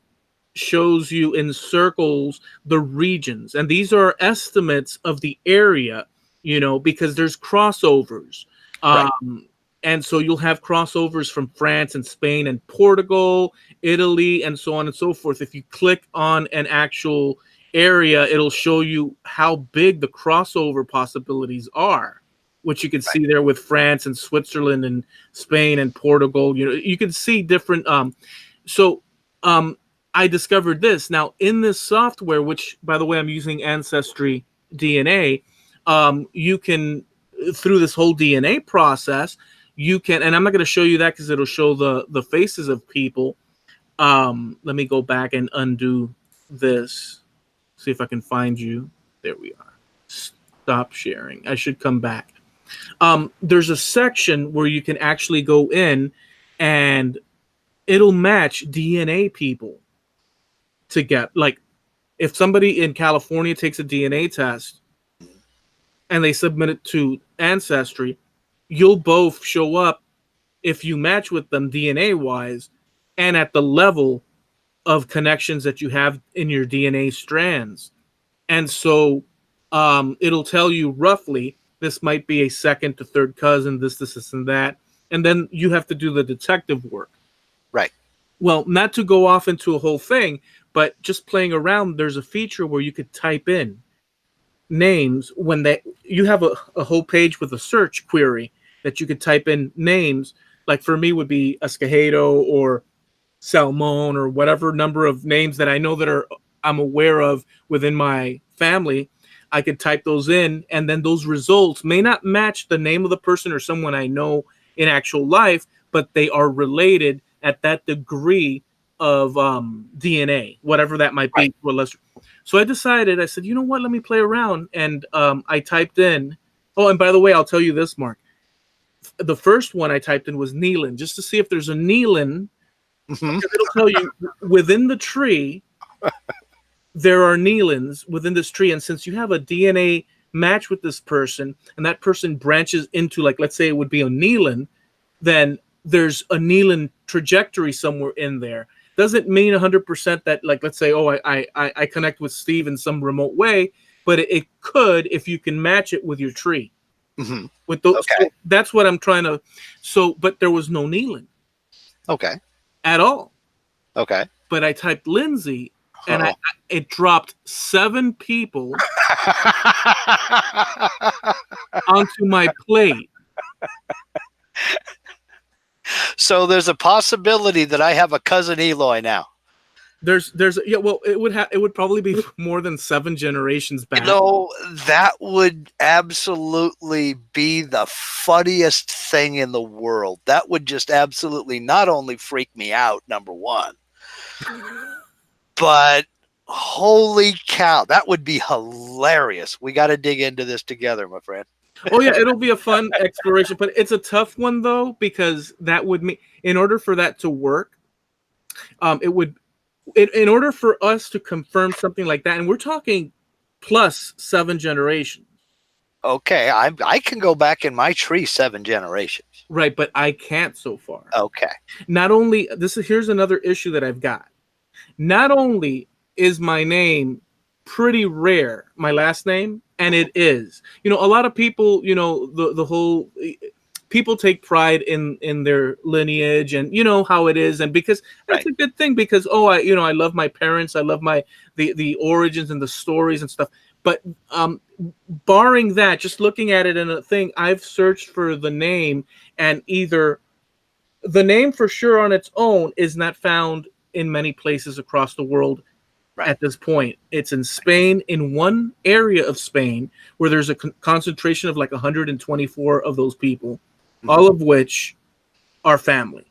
Speaker 1: shows you in circles the regions, and these are estimates of the area, because there's crossovers.
Speaker 2: Right.
Speaker 1: And so you'll have crossovers from France and Spain and Portugal, Italy, and so on and so forth. If you click on an actual area, it'll show you how big the crossover possibilities are, which you can see there with France and Switzerland and Spain and Portugal. You can see different. I discovered this. Now, in this software, which, by the way, I'm using Ancestry DNA, you can, through this whole DNA process, you can, and I'm not going to show you that because it'll show the faces of people. Let me go back and undo this. See if I can find you. There we are. Stop sharing. I should come back. There's a section where you can actually go in and it'll match DNA people to get, like, if somebody in California takes a DNA test and they submit it to Ancestry, you'll both show up if you match with them DNA wise and at the level of connections that you have in your DNA strands. And so it'll tell you roughly this might be a second to third cousin, this, and that. And then you have to do the detective work.
Speaker 2: Right.
Speaker 1: Well, not to go off into a whole thing, but just playing around, there's a feature where you could type in names when you have a whole page with a search query that you could type in names. Like for me would be Escajedo or Salmon or whatever number of names that I know that I'm aware of within my family. I could type those in, and then those results may not match the name of the person or someone I know in actual life, but they are related at that degree of DNA, whatever that might be. So I decided, I said, you know what, let me play around. And I typed in, oh, and by the way, I'll tell you this, Mark. The first one I typed in was Neelan, just to see if there's a Neelan. Because it'll tell you within the tree, there are Neelans within this tree. And since you have a DNA match with this person, and that person branches into, like, let's say it would be a Neelan, then there's a Neelan trajectory somewhere in there. Doesn't mean 100% that, like, let's say, oh, I connect with Steve in some remote way, but it could if you can match it with your tree.
Speaker 2: Mm-hmm.
Speaker 1: With those, so that's what I'm trying to. So, but there was no Neelan.
Speaker 2: Okay.
Speaker 1: At all.
Speaker 2: Okay.
Speaker 1: But I typed Lindsay, and it dropped 7 people onto my plate.
Speaker 2: So there's a possibility that I have a cousin Eloy now.
Speaker 1: There's yeah, well, it would probably be more than 7 generations back.
Speaker 2: That would absolutely be the funniest thing in the world. That would just absolutely not only freak me out, number one, but holy cow, that would be hilarious. We got to dig into this together, my friend.
Speaker 1: Oh yeah, it'll be a fun exploration, but it's a tough one though, because that would mean, in order for that to work, it would, in order for us to confirm something like that, and we're talking plus 7 generations.
Speaker 2: Okay, I can go back in my tree 7 generations.
Speaker 1: Right, but I can't so far.
Speaker 2: Okay.
Speaker 1: Not only here's another issue that I've got. Not only is my name pretty rare, my last name, and it is. You know, a lot of people, you know, the whole people take pride in their lineage, and you know how it is, and because that's a good thing, because I love my parents, I love the origins and the stories and stuff. But barring that, just looking at it in a thing, I've searched for the name, and either the name for sure on its own is not found in many places across the world at this point. It's in Spain, in one area of Spain, where there's a concentration of like 124 of those people, all of which are family.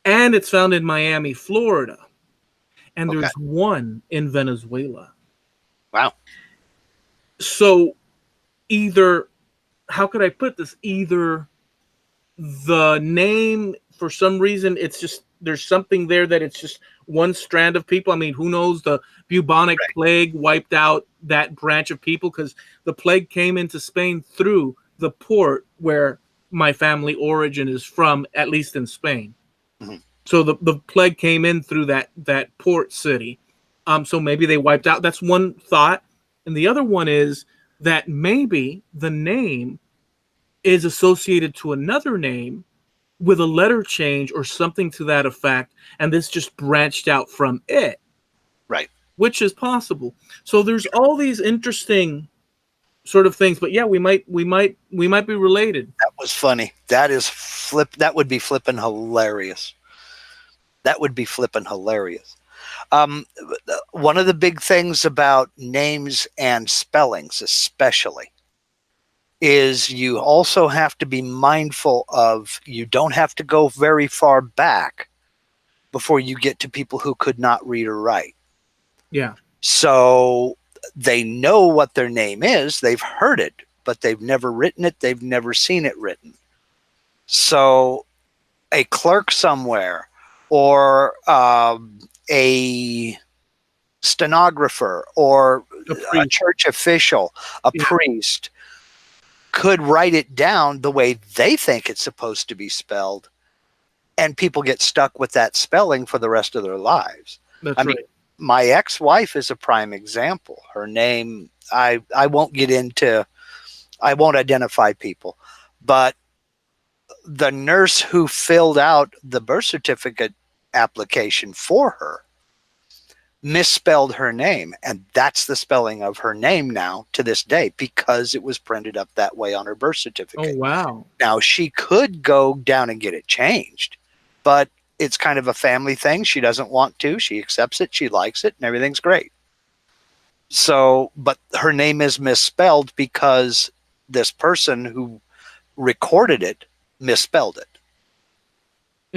Speaker 1: And it's found in Miami, Florida. And there's one in Venezuela.
Speaker 2: Wow.
Speaker 1: So either, how could I put this? Either the name, for some reason, it's just, there's something there that it's just one strand of people. I mean, who knows? The bubonic plague wiped out that branch of people, because the plague came into Spain through the port where my family origin is from, at least in Spain. So the plague came in through that port city. So maybe they wiped out. That's one thought. And the other one is that maybe the name is associated to another name with a letter change or something to that effect, and this just branched out from it.
Speaker 2: Right.
Speaker 1: Which is possible. So there's all these interesting sort of things, but yeah, we might be related.
Speaker 2: That was funny. That would be flippin' hilarious. That would be flippin' hilarious. One of the big things about names and spellings, especially, is you also have to be mindful of, you don't have to go very far back before you get to people who could not read or write.
Speaker 1: Yeah.
Speaker 2: So they know what their name is, they've heard it, but they've never written it, they've never seen it written. So a clerk somewhere, or a stenographer, or a church official, a priest, could write it down the way they think it's supposed to be spelled, and people get stuck with that spelling for the rest of their lives.
Speaker 1: That's right.
Speaker 2: I mean, my ex-wife is a prime example. Her name, I won't identify people, but the nurse who filled out the birth certificate application for her misspelled her name, and that's the spelling of her name now to this day, because it was printed up that way on her birth certificate.
Speaker 1: Oh, wow.
Speaker 2: Now, she could go down and get it changed, but it's kind of a family thing. She doesn't want to. She accepts it. She likes it, and everything's great. So, but her name is misspelled because this person who recorded it misspelled it.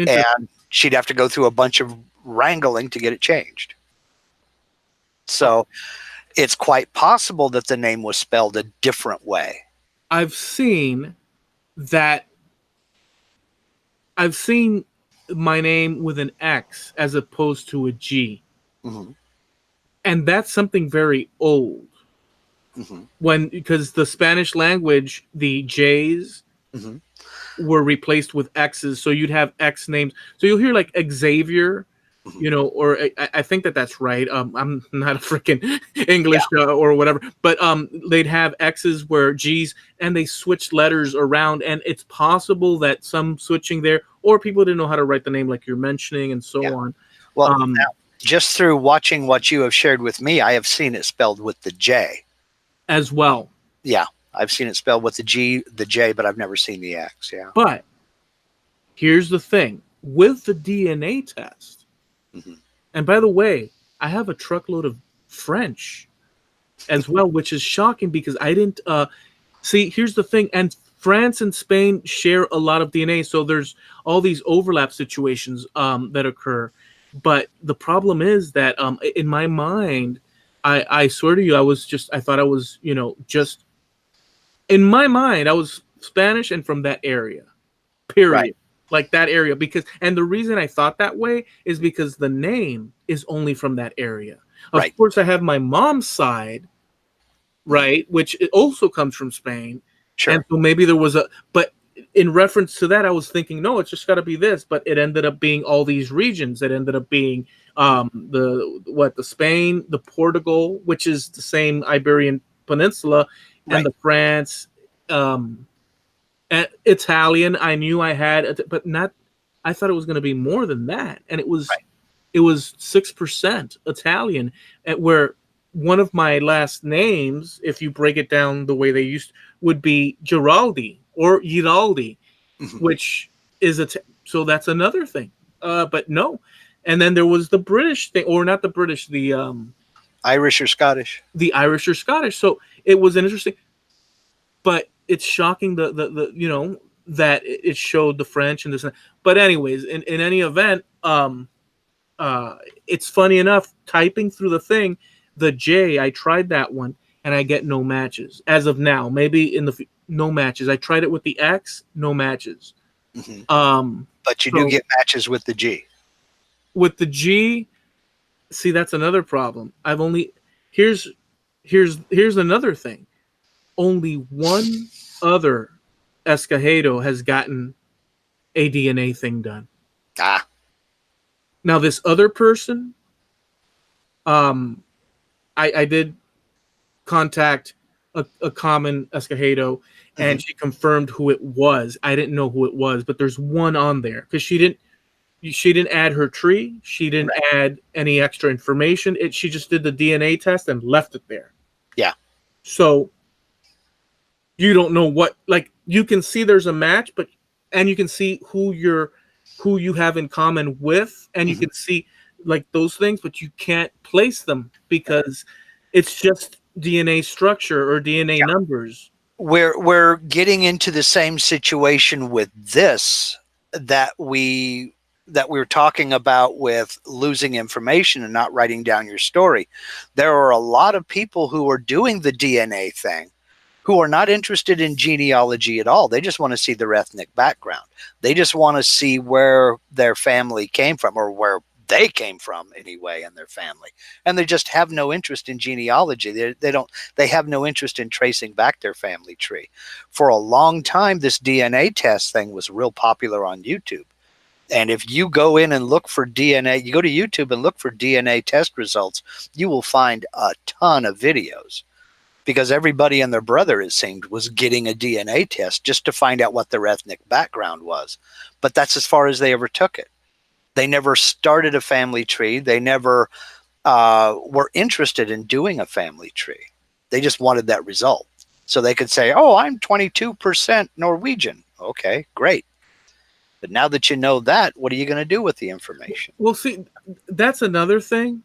Speaker 2: And she'd have to go through a bunch of wrangling to get it changed. So it's quite possible that the name was spelled a different way. I've
Speaker 1: seen my name with an X as opposed to a G.
Speaker 2: Mm-hmm.
Speaker 1: And that's something very old.
Speaker 2: Mm-hmm.
Speaker 1: Because the Spanish language, the J's were replaced with X's. So you'd have X names. So you'll hear like Xavier, or I think that's right. I'm not a freaking English or whatever, but they'd have X's where G's, and they switched letters around, and it's possible that some switching there, or people didn't know how to write the name like you're mentioning, and so on.
Speaker 2: Well, now, just through watching what you have shared with me, I have seen it spelled with the J
Speaker 1: as well.
Speaker 2: Yeah, I've seen it spelled with the G, the J, but I've never seen the X. Yeah.
Speaker 1: But here's the thing with the DNA test. And by the way, I have a truckload of French as well, which is shocking because I didn't see. Here's the thing, and France and Spain share a lot of DNA, so there's all these overlap situations that occur. But the problem is that in my mind, I swear to you, I thought I was, just in my mind, I was Spanish and from that area, period. Right. Like that area, and the reason I thought that way is because the name is only from that area. Of course, I have my mom's side right? Which it also comes from Spain. And
Speaker 2: Sure.
Speaker 1: so maybe there was but in reference to that, I was thinking, no, it's just got to be this. But it ended up being all these regions. It ended up being the Spain, the Portugal, which is the same Iberian Peninsula, and
Speaker 2: Right.
Speaker 1: the France, and Italian. I knew I had, but not. I thought it was going to be more than that, and
Speaker 2: Right.
Speaker 1: it was 6% Italian, at where one of my last names, if you break it down the way they used, would be Giraldi or Giraldi,
Speaker 2: Mhm.
Speaker 1: which is so that's another thing. But no, and then there was the British thing, or not the British,
Speaker 2: Irish or Scottish.
Speaker 1: the Irish or Scottish. So it was an interesting, but it's shocking the that it showed the French and this and that. But anyways, in any event, it's funny enough, typing through the thing, the J, I tried that one and I get no matches as of now. Maybe no matches. I tried it with the X, no matches.
Speaker 2: Hmm.
Speaker 1: Um,
Speaker 2: But you do
Speaker 1: so
Speaker 2: get matches with the G.
Speaker 1: with the G, see, that's another problem. I've only here's another thing. Only one other Escajado has gotten a DNA thing done.
Speaker 2: Ah.
Speaker 1: Now this other person, um, I did contact a common Escajado,
Speaker 2: Hmm.
Speaker 1: and she confirmed who it was. I didn't know who it was, but there's one on there because she didn't add her tree. She didn't
Speaker 2: Right.
Speaker 1: add any extra information. She just did the DNA test and left it there.
Speaker 2: Yeah.
Speaker 1: So you don't know what, like, you can see there's a match, and you can see who you have in common with, and you
Speaker 2: Hmm.
Speaker 1: can see like those things, but you can't place them because it's just DNA structure or DNA numbers.
Speaker 2: We're getting into the same situation with this that we were talking about with losing information and not writing down your story. There are a lot of people who are doing the DNA thing who are not interested in genealogy at all. They just want to see their ethnic background. They just want to see where their family came from, or where they came from anyway, in their family. And they just have no interest in genealogy. They have no interest in tracing back their family tree. For a long time, this DNA test thing was real popular on YouTube. And if you go in and look for DNA, you go to YouTube and look for DNA test results, you will find a ton of videos, because everybody and their brother, it seemed, was getting a DNA test just to find out what their ethnic background was. But that's as far as they ever took it. They never started a family tree. They never were interested in doing a family tree. They just wanted that result. So they could say, oh, I'm 22% Norwegian. Okay, great. But now that you know that, what are you going to do with the information?
Speaker 1: Well, see, that's another thing.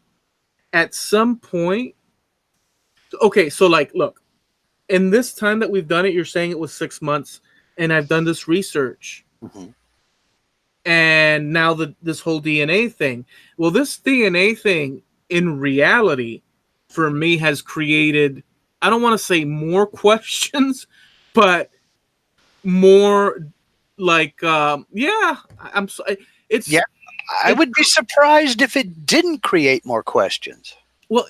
Speaker 1: At some point, okay, so like, look, in this time that we've done it, you're saying it was 6 months, and I've done this research,
Speaker 2: Mm-hmm.
Speaker 1: and now this whole DNA thing. Well, this DNA thing, in reality, for me, has created, I don't want to say more questions, but more like, yeah, I'm sorry.
Speaker 2: Yeah, I
Speaker 1: It's
Speaker 2: would be surprised if it didn't create more questions.
Speaker 1: well,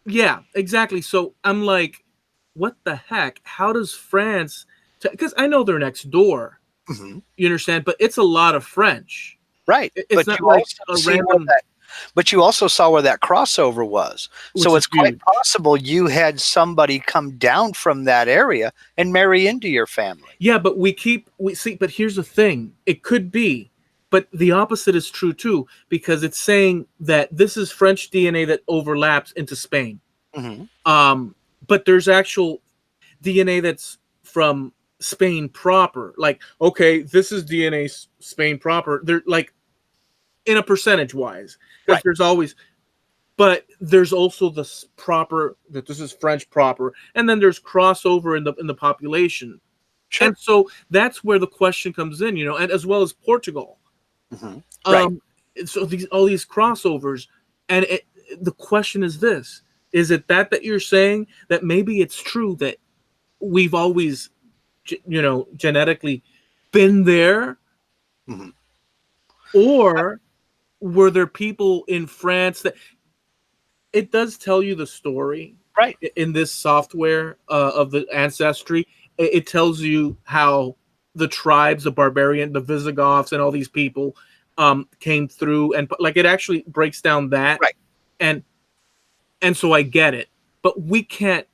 Speaker 1: yeah, exactly. So I'm like, what the heck? How does France? Because I know they're next door.
Speaker 2: Mm-hmm.
Speaker 1: You understand? But it's a lot of French.
Speaker 2: Right.
Speaker 1: It's
Speaker 2: But
Speaker 1: not
Speaker 2: you
Speaker 1: like
Speaker 2: also
Speaker 1: a
Speaker 2: see where
Speaker 1: random,
Speaker 2: that but you also saw where that crossover was.
Speaker 1: which
Speaker 2: So
Speaker 1: is
Speaker 2: it's quite
Speaker 1: huge.
Speaker 2: possible you had somebody come down from that area and marry into your family.
Speaker 1: Yeah, but we see. But here's the thing: it could be, but the opposite is true too, because it's saying that this is French DNA that overlaps into Spain.
Speaker 2: Mm-hmm.
Speaker 1: Um, but there's actual DNA that's from Spain proper. Like, okay, this is DNA Spain proper. They're like, in a percentage wise, because
Speaker 2: Right.
Speaker 1: there's always, but there's also the proper, that this is French proper, and then there's crossover in the population,
Speaker 2: Sure.
Speaker 1: and so that's where the question comes in, and as well as Portugal.
Speaker 2: Mm-hmm. Right.
Speaker 1: Um, so all these crossovers, and the question is this: is it that you're saying that maybe it's true that we've always, genetically been there,
Speaker 2: Mm-hmm.
Speaker 1: or were there people in France that, it does tell you the story,
Speaker 2: Right.
Speaker 1: in this software of the ancestry. It tells you how the tribes, the barbarian, the Visigoths, and all these people came through, and like it actually breaks down that,
Speaker 2: Right.
Speaker 1: and so I get it, but we can't.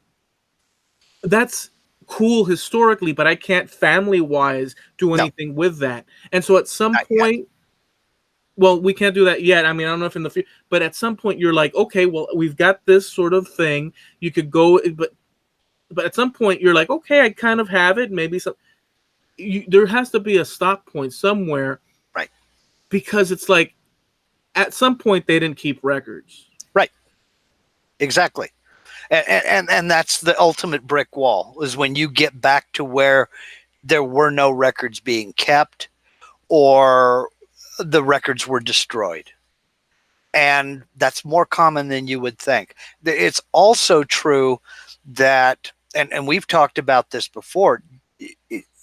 Speaker 1: That's cool historically, but I can't family wise do
Speaker 2: No,
Speaker 1: anything with that. And so at some
Speaker 2: not yet.
Speaker 1: point, well, we can't do that yet. I mean, I don't know if in the future, but at some point you're like, okay, well, we've got this sort of thing. You could go, but at some point you're like, okay, I kind of have it. Maybe some. There has to be a stop point somewhere,
Speaker 2: Right.
Speaker 1: because it's like at some point they didn't keep records.
Speaker 2: Right. Exactly. And that's the ultimate brick wall, is when you get back to where there were no records being kept, or the records were destroyed. And that's more common than you would think. It's also true that, and we've talked about this before,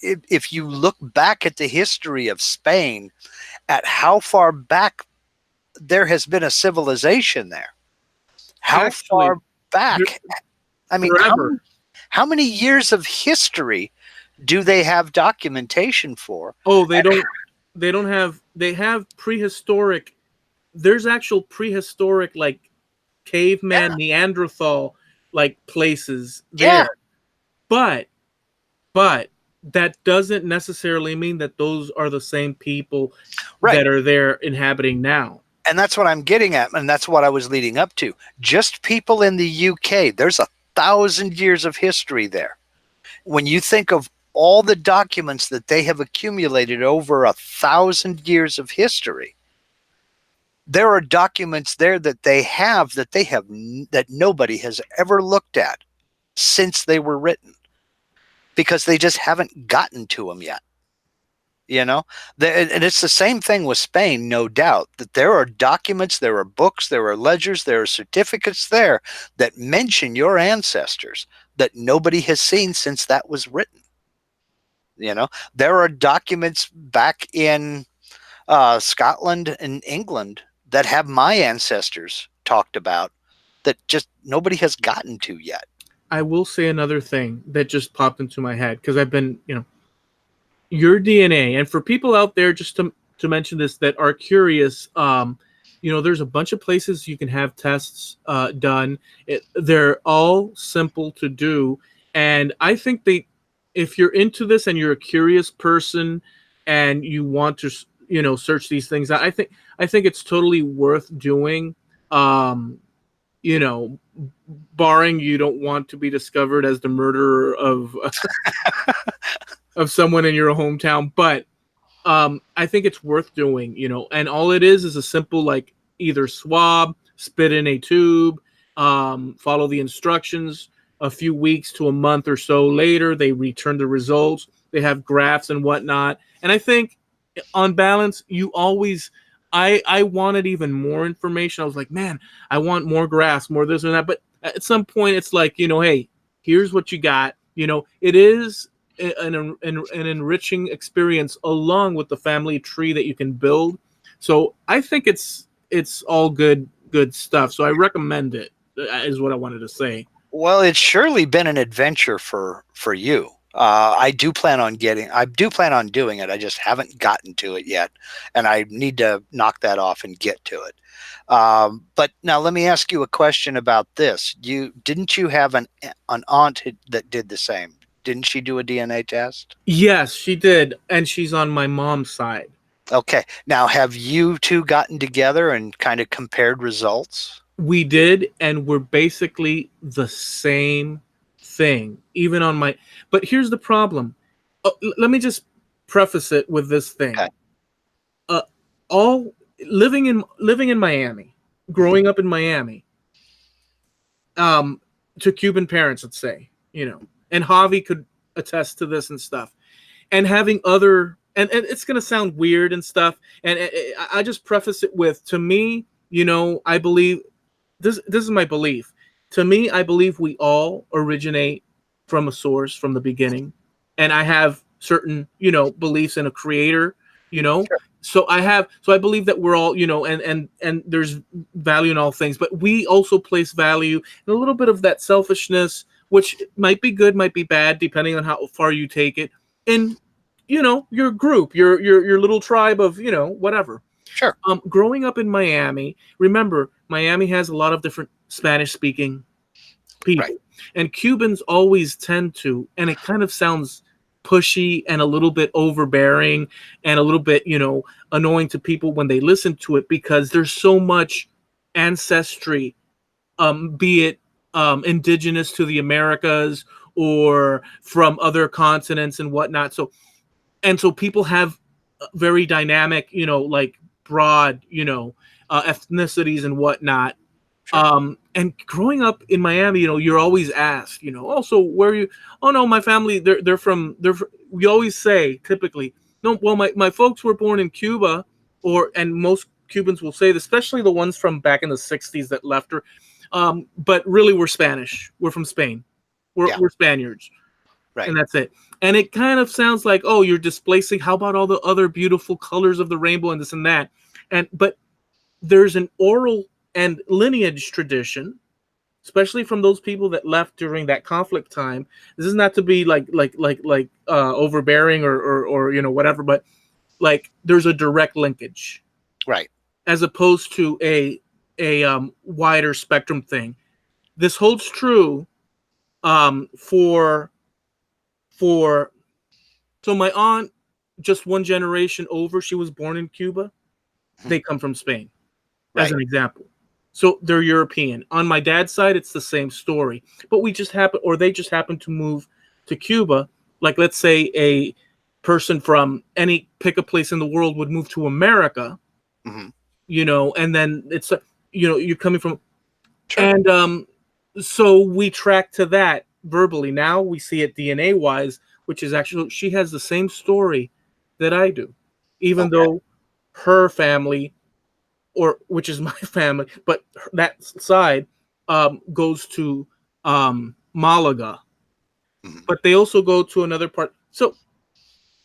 Speaker 2: if you look back at the history of Spain, at how far back there has been a civilization there. How
Speaker 1: Actually,
Speaker 2: far back? I mean, how many years of history do they have documentation for?
Speaker 1: Oh, they don't have. They have prehistoric. There's actual prehistoric, like caveman, Neanderthal, like places there.
Speaker 2: Yeah.
Speaker 1: But that doesn't necessarily mean that those are the same people
Speaker 2: Right.
Speaker 1: that are there inhabiting now.
Speaker 2: And that's what I'm getting at, and that's what I was leading up to. Just people in the UK, there's 1,000 years of history there. When you think of all the documents that they have accumulated over 1,000 years of history, there are documents there that that nobody has ever looked at since they were written, because they just haven't gotten to them yet. You know, and it's the same thing with Spain, no doubt, that there are documents, there are books, there are ledgers, there are certificates there that mention your ancestors that nobody has seen since that was written. You know, there are documents back in Scotland and England that have my ancestors talked about that just nobody has gotten to yet.
Speaker 1: I will say another thing that just popped into my head, because I've been, your DNA, and for people out there, just to mention this, that are curious, there's a bunch of places you can have tests done. They're all simple to do, and I think if you're into this and you're a curious person and you want to, search these things out, I think it's totally worth doing. Barring you don't want to be discovered as the murderer of of someone in your hometown, but I think it's worth doing, and all it is a simple, like, either swab, spit in a tube, follow the instructions. A few weeks to a month or so later, they return the results. They have graphs and whatnot, and I think on balance, you always. I wanted even more information. I was like, man, I want more graphs, more this and that. But at some point, it's like, hey, here's what you got. It is an enriching experience along with the family tree that you can build. So I think it's all good stuff. So I recommend it, is what I wanted to say.
Speaker 2: Well, it's surely been an adventure for you. I do plan on doing it. I just haven't gotten to it yet, and I need to knock that off and get to it. But now let me ask you a question about this. Didn't you have an aunt that did the same? Didn't she do a DNA test?
Speaker 1: Yes, she did, and she's on my mom's side.
Speaker 2: Okay. Now, have you two gotten together and kind of compared results?
Speaker 1: We did, and we're basically the same thing, even on my. But here's the problem. Let me just preface it with this thing. Okay. All living in Miami, growing up in Miami, to Cuban parents, let's say, and Javi could attest to this and stuff, and having other, and it's gonna sound weird and stuff, and I just preface it with, to me, I believe this is my belief. To me, I believe we all originate from a source from the beginning, and I have certain beliefs in a creator,
Speaker 2: Sure.
Speaker 1: So I believe that we're all, and there's value in all things, but we also place value in a little bit of that selfishness, which might be good, might be bad, depending on how far you take it, in, your group, your little tribe of, whatever.
Speaker 2: Sure.
Speaker 1: Growing up in Miami, remember, Miami has a lot of different Spanish speaking people,
Speaker 2: Right.
Speaker 1: and Cubans always tend to, and it kind of sounds pushy and a little bit overbearing and a little bit, annoying to people when they listen to it, because there's so much ancestry, be it indigenous to the Americas or from other continents and whatnot. So people have very dynamic, like broad, ethnicities and whatnot.
Speaker 2: Sure.
Speaker 1: And growing up in Miami, you're always asked, also, where are you? Oh no, my family, we always say typically, no, well, my folks were born in Cuba, and most Cubans will say, especially the ones from back in the 60s that left her. But really, we're Spanish. We're from Spain. We're Spaniards.
Speaker 2: Right.
Speaker 1: And that's it. And it kind of sounds like, oh, you're displacing. How about all the other beautiful colors of the rainbow and this and that? But there's an oral and lineage tradition, especially from those people that left during that conflict time. This is not to be like overbearing or whatever, but like there's a direct linkage,
Speaker 2: Right.
Speaker 1: as opposed to a wider spectrum thing. This holds true for so my aunt, just one generation over, she was born in Cuba. They come from Spain, as an example. So they're European. On my dad's side, it's the same story. But they just happen to move to Cuba. Like, let's say a person from pick a place in the world would move to America, and then it's, you're coming from,
Speaker 2: Sure.
Speaker 1: and so we track to that verbally. Now we see it DNA wise, which is actually, she has the same story that I do, even though her family, or which is my family, but that side goes to Malaga, but they also go to another part. So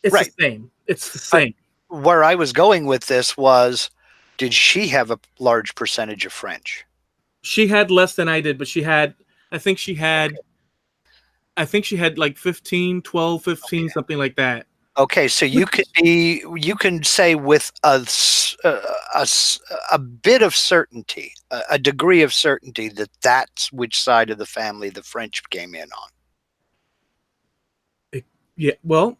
Speaker 1: it's the same. It's the same.
Speaker 2: Where I was going with this was, did she have a large percentage of French?
Speaker 1: She had less than I did, but I think she had like 15, 12, 15, something like that.
Speaker 2: Okay, so you can say with a bit of certainty, a degree of certainty, that that's which side of the family the French came in on.
Speaker 1: Yeah, well,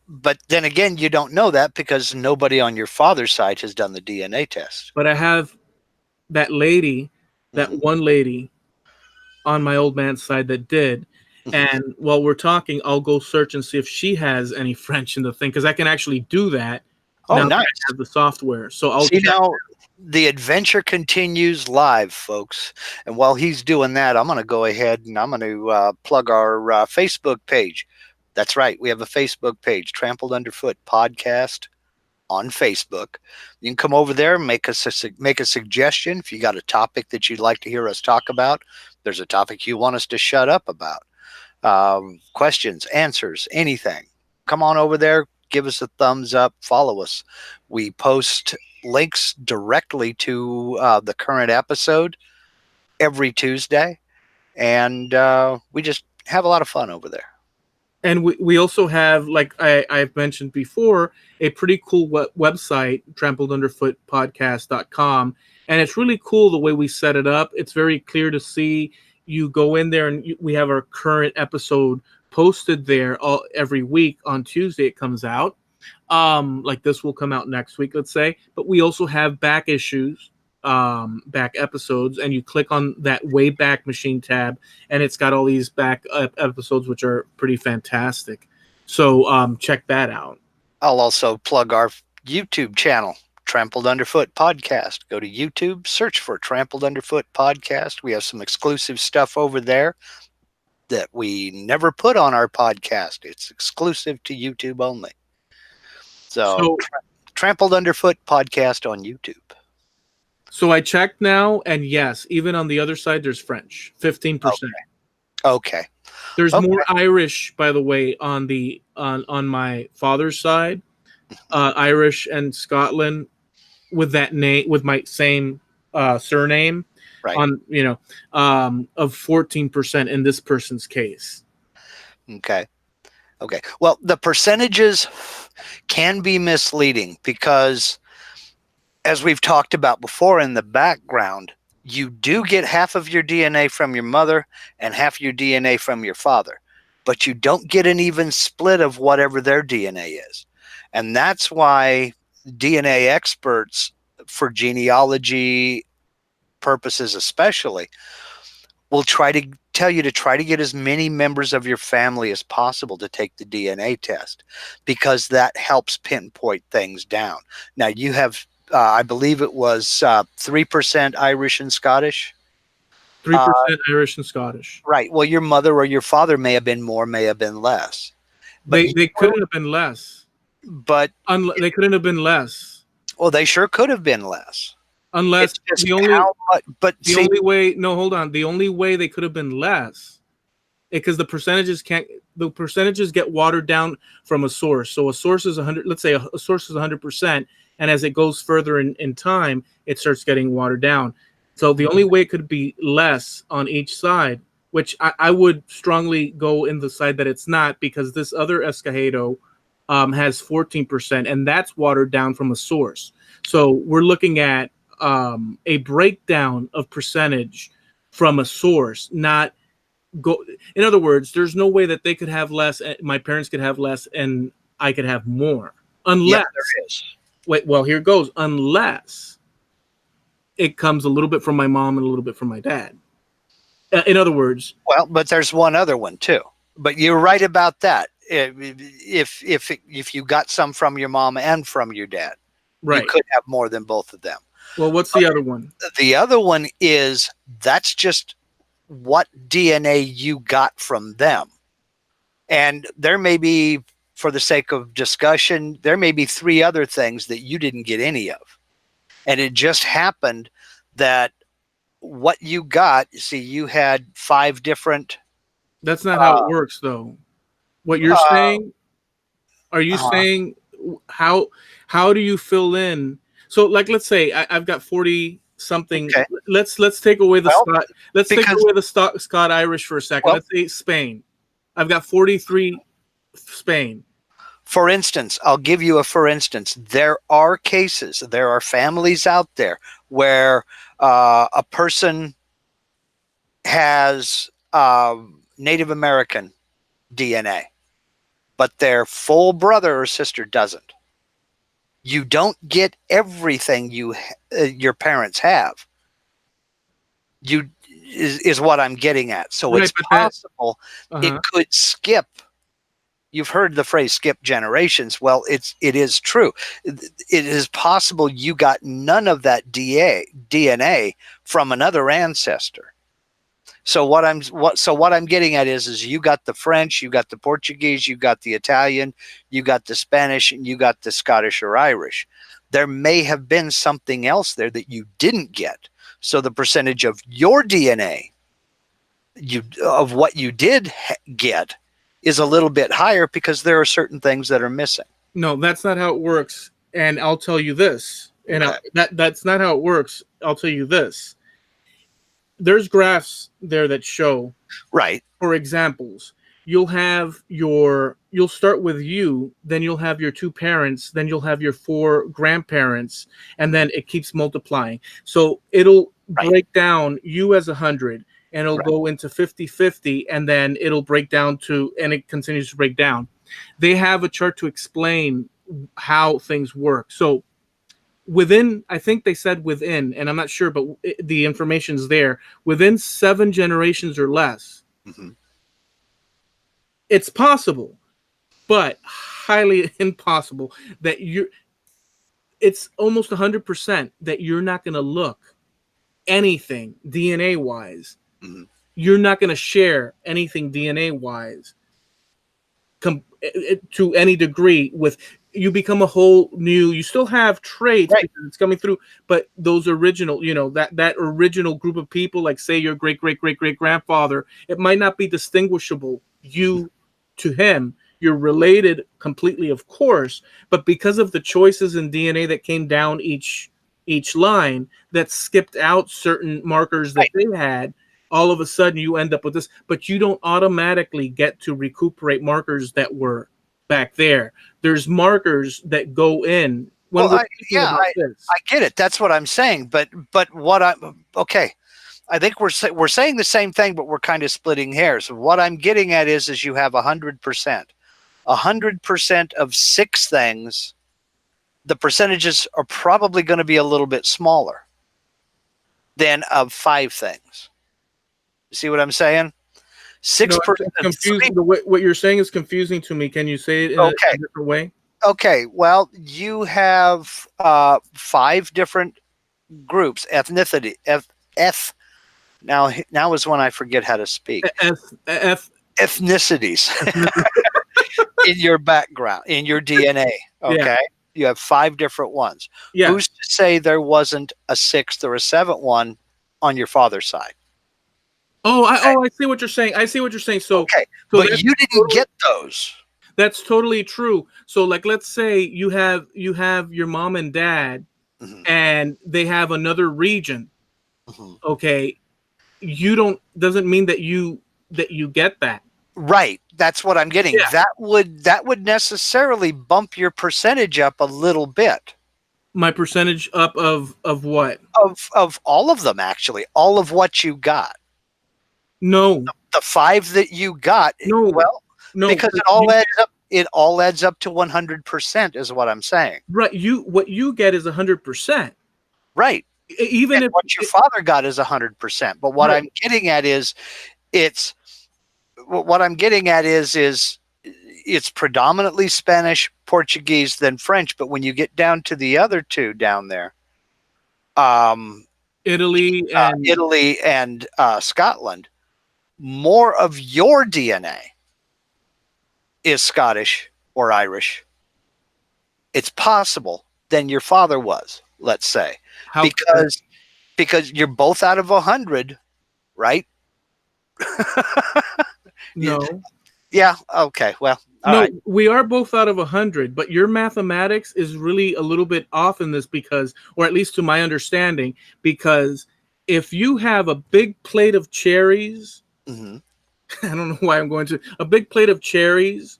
Speaker 2: but then again, you don't know that because nobody on your father's side has done the DNA test.
Speaker 1: But I have that one lady on my old man's side that did. And while we're talking, I'll go search and see if she has any French in the thing, because I can actually do that.
Speaker 2: Oh, nice.
Speaker 1: I have the software. So I'll
Speaker 2: see now. The adventure continues live, folks. And while he's doing that, I'm going to go ahead and I'm going to plug our Facebook page. That's right. We have a Facebook page, Trampled Underfoot Podcast on Facebook. You can come over there and make a suggestion. If you got a topic that you'd like to hear us talk about, there's a topic you want us to shut up about. Questions, answers, anything. Come on over there. Give us a thumbs up. Follow us. We post links directly to the current episode every Tuesday. And we just have a lot of fun over there.
Speaker 1: And we also have, like I've mentioned before, a pretty cool website, trampledunderfootpodcast.com. And it's really cool the way we set it up. It's very clear to see. You go in there and we have our current episode posted there every week. On Tuesday it comes out. Like this will come out next week, let's say. But we also have back issues, back episodes, and you click on that way back machine tab, and it's got all these back episodes, which are pretty fantastic. So check that out.
Speaker 2: I'll also plug our YouTube channel, Trampled Underfoot Podcast. Go to YouTube, search for Trampled Underfoot Podcast. We have some exclusive stuff over there that we never put on our podcast. It's exclusive to YouTube only. So Trampled Underfoot Podcast on YouTube.
Speaker 1: So I checked now, and yes, even on the other side, there's French, 15%.
Speaker 2: Okay.
Speaker 1: There's more Irish, by the way, on my father's side. Irish and Scotland with that name, with my same surname,
Speaker 2: Right.
Speaker 1: on of 14% in this person's case.
Speaker 2: Okay. Okay. Well, the percentages can be misleading because, as we've talked about before in the background, you do get half of your DNA from your mother and half your DNA from your father, but you don't get an even split of whatever their DNA is. And that's why DNA experts, for genealogy purposes especially, will try to tell you to try to get as many members of your family as possible to take the DNA test, because that helps pinpoint things down. Now, you have, I believe it was 3% Irish and Scottish.
Speaker 1: 3% Irish and Scottish.
Speaker 2: Right. Well, your mother or your father may have been more, may have been less. But
Speaker 1: They couldn't have been less.
Speaker 2: But
Speaker 1: They couldn't have been less.
Speaker 2: Well, they sure could have been less.
Speaker 1: Unless
Speaker 2: the only
Speaker 1: way, no, hold on. The only way they could have been less, because the percentages get watered down from a source. So a source is 100. Let's say a source is 100%, and as it goes further in time, it starts getting watered down. So the only way it could be less on each side, which I would strongly go in the side that it's not, because this other Escojedo has 14%, and that's watered down from a source. So we're looking at a breakdown of percentage from a source, not go. In other words, there's no way that they could have less, my parents could have less, and I could have more, unless
Speaker 2: there is.
Speaker 1: Wait, well, here goes. Unless it comes a little bit from my mom and a little bit from my dad. In other words,
Speaker 2: well, but there's one other one too. But you're right about that. If you got some from your mom and from your dad,
Speaker 1: right,
Speaker 2: you could have more than both of them.
Speaker 1: Well, what's the other one?
Speaker 2: The other one is, that's just what DNA you got from them. And there may be, for the sake of discussion, there may be 3 other things that you didn't get any of. And it just happened that what you got, see, you had 5 different.
Speaker 1: That's not how it works, though. What you're saying, are you saying how do you fill in? So, like, let's say I've got 40 something. Okay. Let's take away the Scott. Let's take away the Scott Irish for a second. Well, let's say Spain. I've got 43 Spain.
Speaker 2: For instance, I'll give you a for instance. There are cases, there are families out there where a person has Native American DNA, but their full brother or sister doesn't. You don't get everything your parents have. Is what I'm getting at. So right, it's possible it could skip. You've heard the phrase skip generations. Well, it is true. It is possible you got none of that DNA from another ancestor. So what I'm getting at is you got the French, you got the Portuguese, you got the Italian, you got the Spanish, and you got the Scottish or Irish. There may have been something else there that you didn't get. So the percentage of your DNA, of what you did get, is a little bit higher because there are certain things that are missing.
Speaker 1: No, that's not how it works. And I'll tell you this. And that's not how it works. I'll tell you this. There's graphs there that show,
Speaker 2: right,
Speaker 1: for examples, you'll start with you, then you'll have your 2 parents, then you'll have your 4 grandparents, and then it keeps multiplying. So it'll break down you as 100, and it'll go into 50-50, and then it'll break down and it continues to break down. They have a chart to explain how things work. So within, I think they said within, and I'm not sure, but the information's there, within 7 generations or less, it's possible, but highly impossible that it's almost 100% that you're not going to look anything DNA wise. You're not going to share anything DNA wise to any degree with. You become a whole new. You still have traits because it's coming through, but those original, that original group of people, like say your great grandfather, it might not be distinguishable you to him. you're related completely, of course, but because of the choices in DNA that came down each line that skipped out certain markers that they had, all of a sudden you end up with this, but you don't automatically get to recuperate markers that were back there. There's markers that go in when
Speaker 2: Well,
Speaker 1: we're speaking about this.
Speaker 2: I get it. That's what I'm saying. But what I'm okay. I think we're saying the same thing, but we're kind of splitting hairs. What I'm getting at is you have 100%. 100% of 6 things, the percentages are probably going to be a little bit smaller than of 5 things. You see what I'm saying? 6%.
Speaker 1: Confusing. What you're saying is confusing to me. Can you say it in a different way?
Speaker 2: Okay. Well, you have 5 different groups, ethnicity. Now is when I forget how to speak. Ethnicities in your background, in your DNA. Okay. Yeah. You have 5 different ones. Yeah. Who's to say there wasn't a 6th or a 7th one on your father's side?
Speaker 1: I see what you're saying. I see what you're saying. So,
Speaker 2: but you didn't get those.
Speaker 1: That's totally true. So, like, let's say you have your mom and dad, and they have another region. Okay, doesn't mean that you get that.
Speaker 2: Right. That's what I'm getting. Yeah. That would necessarily bump your percentage up a little bit.
Speaker 1: My percentage up of what?
Speaker 2: Of all of them, actually. All of what you got.
Speaker 1: No.
Speaker 2: The 5 that you got.
Speaker 1: No.
Speaker 2: Well, no, because it all adds up to 100% is what I'm saying.
Speaker 1: Right. What you get is 100%.
Speaker 2: Right.
Speaker 1: Even if
Speaker 2: what your father got is 100%. But what I'm getting at is it's predominantly Spanish, Portuguese, then French. But when you get down to the other 2 down there,
Speaker 1: Italy
Speaker 2: and Scotland, more of your DNA is Scottish or Irish. It's possible than your father was, let's say. Because you're both out of 100, right?
Speaker 1: No.
Speaker 2: Yeah. Okay. Well,
Speaker 1: no, right. We are both out of 100, but your mathematics is really a little bit off in this because, or at least to my understanding, because if you have a big plate of cherries, I don't know why I'm going to a big plate of cherries,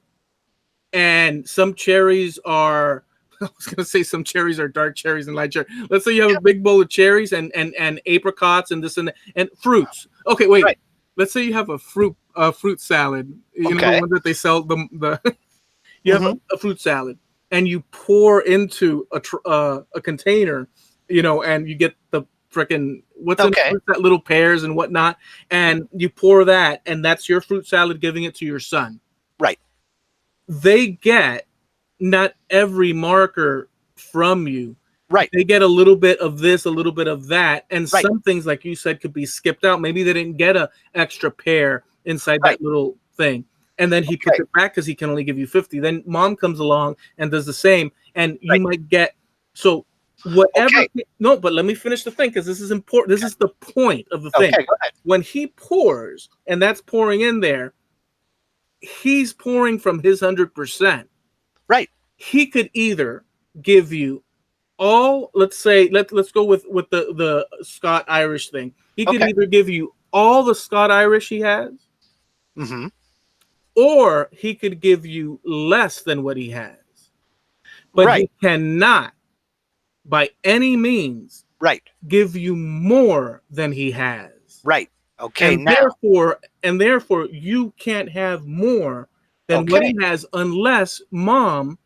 Speaker 1: and some cherries are. I was going to say some cherries are dark cherries and light cherries. Let's say you have a big bowl of cherries and apricots and this and fruits. Okay, wait. Right. Let's say you have a fruit salad. You know the one that they sell you have a fruit salad and you pour into a container, and you get the frickin' what's in that little pears and whatnot, and you pour that, and that's your fruit salad, giving it to your son.
Speaker 2: Right.
Speaker 1: They get not every marker from you.
Speaker 2: Right.
Speaker 1: They get a little bit of this, a little bit of that. And some things, like you said, could be skipped out. Maybe they didn't get a extra pair inside that little thing. And then he puts it back because he can only give you 50. Then mom comes along and does the same. And you might get, so whatever. No, but let me finish the thing because this is important. This is the point of the thing.
Speaker 2: Go ahead.
Speaker 1: When he pours, and that's pouring in there, he's pouring from his 100%.
Speaker 2: Right.
Speaker 1: He could either give you all, let's say, let's go with the Scott Irish thing. He could either give you all the Scott Irish he has, or he could give you less than what he has. But he cannot, by any means, give you more than he has.
Speaker 2: Right. Okay.
Speaker 1: And therefore, you can't have more than what he has unless mom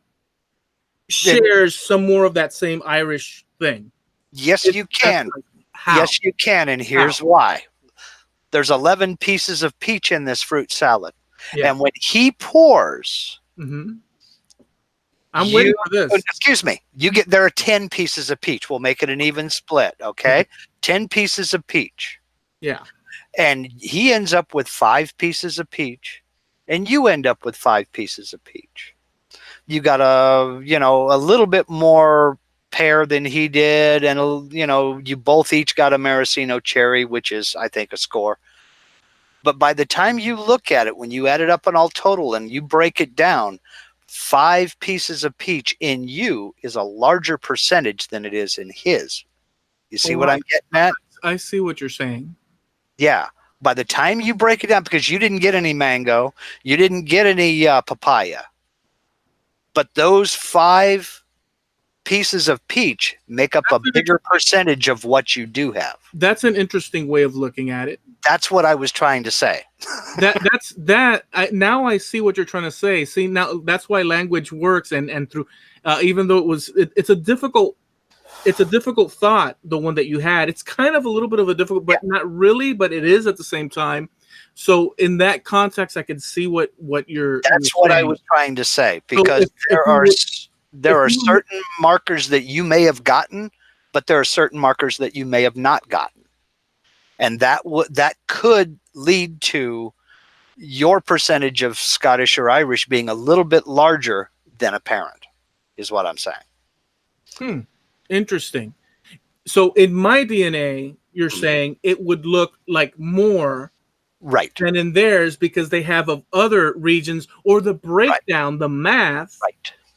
Speaker 1: shares some more of that same Irish thing.
Speaker 2: Yes, you can. Yes, you can. And here's why. There's 11 pieces of peach in this fruit salad. Yeah. And when he pours,
Speaker 1: I'm waiting for this.
Speaker 2: Excuse me. There are 10 pieces of peach. We'll make it an even split. Okay. 10 pieces of peach.
Speaker 1: Yeah.
Speaker 2: And he ends up with 5 pieces of peach. And you end up with 5 pieces of peach. You got a little bit more pear than he did. And, you both each got a maraschino cherry, which is, I think, a score. But by the time you look at it, when you add it up on all total and you break it down, 5 pieces of peach in you is a larger percentage than it is in his. You see what I'm getting at?
Speaker 1: I see what you're saying.
Speaker 2: Yeah. By the time you break it down, because you didn't get any mango, you didn't get any papaya, but those 5 pieces of peach make up a bigger percentage of what you do have.
Speaker 1: That's an interesting way of looking at it.
Speaker 2: That's what I was trying to say.
Speaker 1: Now I see what you're trying to say. See, now that's why language works, and through even though it's a difficult thought, the one that you had. It's kind of a little bit of a difficult, but not really, but it is at the same time. So in that context, I can see what you're.
Speaker 2: That's what I was trying to say, because there are certain markers that you may have gotten, but there are certain markers that you may have not gotten, and that could lead to your percentage of Scottish or Irish being a little bit larger than a parent, is what I'm saying.
Speaker 1: Interesting. So in my DNA, you're saying it would look like more than in theirs because they have of other regions, or the breakdown, the math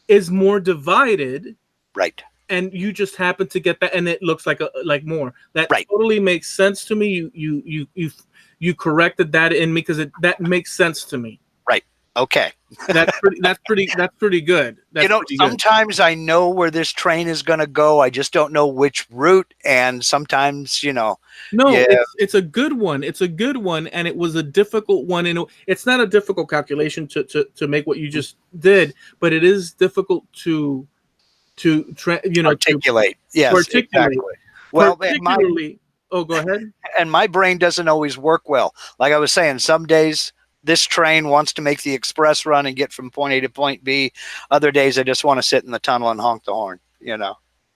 Speaker 1: is more divided.
Speaker 2: Right.
Speaker 1: And you just happen to get that, and it looks like more. That totally makes sense to me. You corrected that in me because that makes sense to me.
Speaker 2: Right. Okay.
Speaker 1: That's pretty good.
Speaker 2: Sometimes I know where this train is going to go. I just don't know which route. And sometimes,
Speaker 1: No, it's a good one. It's a good one. And it was a difficult one. And it's not a difficult calculation to make what you just did, but it is difficult to
Speaker 2: articulate. Yes,
Speaker 1: articulate.
Speaker 2: Exactly.
Speaker 1: Well, go ahead.
Speaker 2: And my brain doesn't always work well. Like I was saying, some days this train wants to make the express run and get from point A to point B. Other days I just want to sit in the tunnel and honk the horn,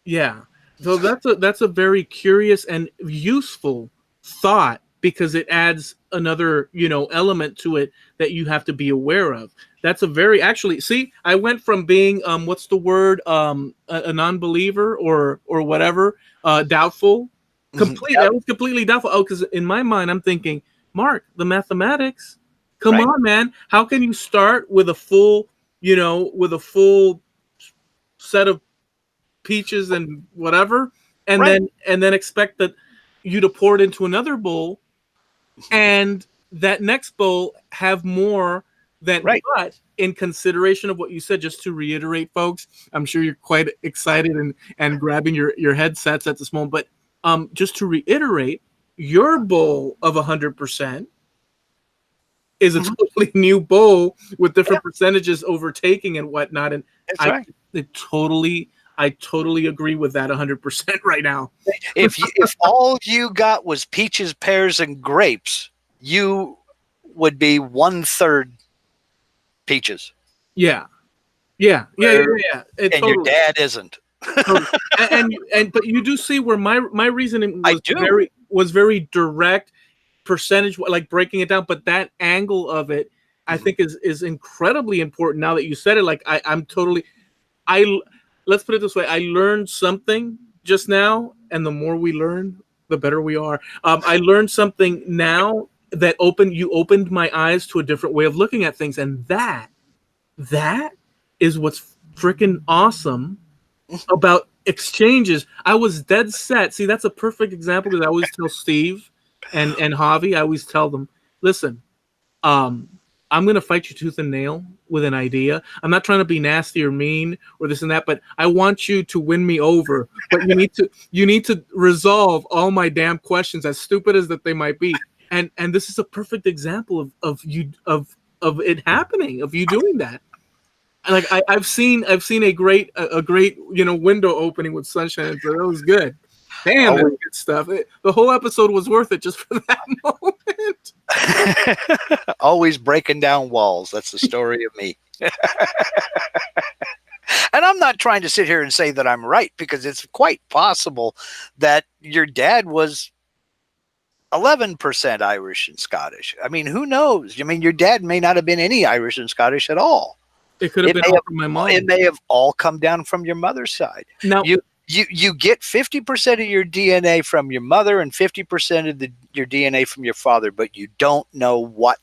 Speaker 1: Yeah. So that's a very curious and useful thought, because it adds another, element to it that you have to be aware of. That's I went from being what's the word, a non-believer or whatever, doubtful. I was completely doubtful. Oh, because in my mind I'm thinking, Mark, the mathematics. Come on, man. How can you start with a full set of peaches and whatever, and then expect that you to pour it into another bowl, and that next bowl have more than but in consideration of what you said. Just to reiterate, folks, I'm sure you're quite excited and grabbing your headsets at this moment, but just to reiterate, your bowl of 100% is a totally new bowl with different percentages overtaking and whatnot. And I totally agree with that 100% right now.
Speaker 2: If all you got was peaches, pears, and grapes, you would be 1/3 peaches.
Speaker 1: Yeah.
Speaker 2: And your dad isn't.
Speaker 1: But you do see where my reasoning was very direct, percentage, like breaking it down, but that angle of it I think is incredibly important now that you said it. Like let's put it this way, I learned something just now, and the more we learn, the better we are. I learned something now that opened my eyes to a different way of looking at things, and that is what's freaking awesome about exchanges. I was dead set. See, that's a perfect example, because I always tell Steve and Javi, I always tell them, listen, I'm going to fight you tooth and nail with an idea. I'm not trying to be nasty or mean or this and that, but I want you to win me over. But you need to resolve all my damn questions, as stupid as that they might be. And this is a perfect example of it happening, of you doing that. Like I've seen a great window opening with Sunshine, and so that was good. Damn, that was good stuff. The whole episode was worth it just for that moment.
Speaker 2: Always breaking down walls. That's the story of me. And I'm not trying to sit here and say that I'm right, because it's quite possible that your dad was 11% Irish and Scottish. I mean, who knows? I mean, your dad may not have been any Irish and Scottish at all.
Speaker 1: It could have been all from my mom.
Speaker 2: It may have all come down from your mother's side.
Speaker 1: Now,
Speaker 2: You get 50% of your DNA from your mother and 50% of your DNA from your father, but you don't know what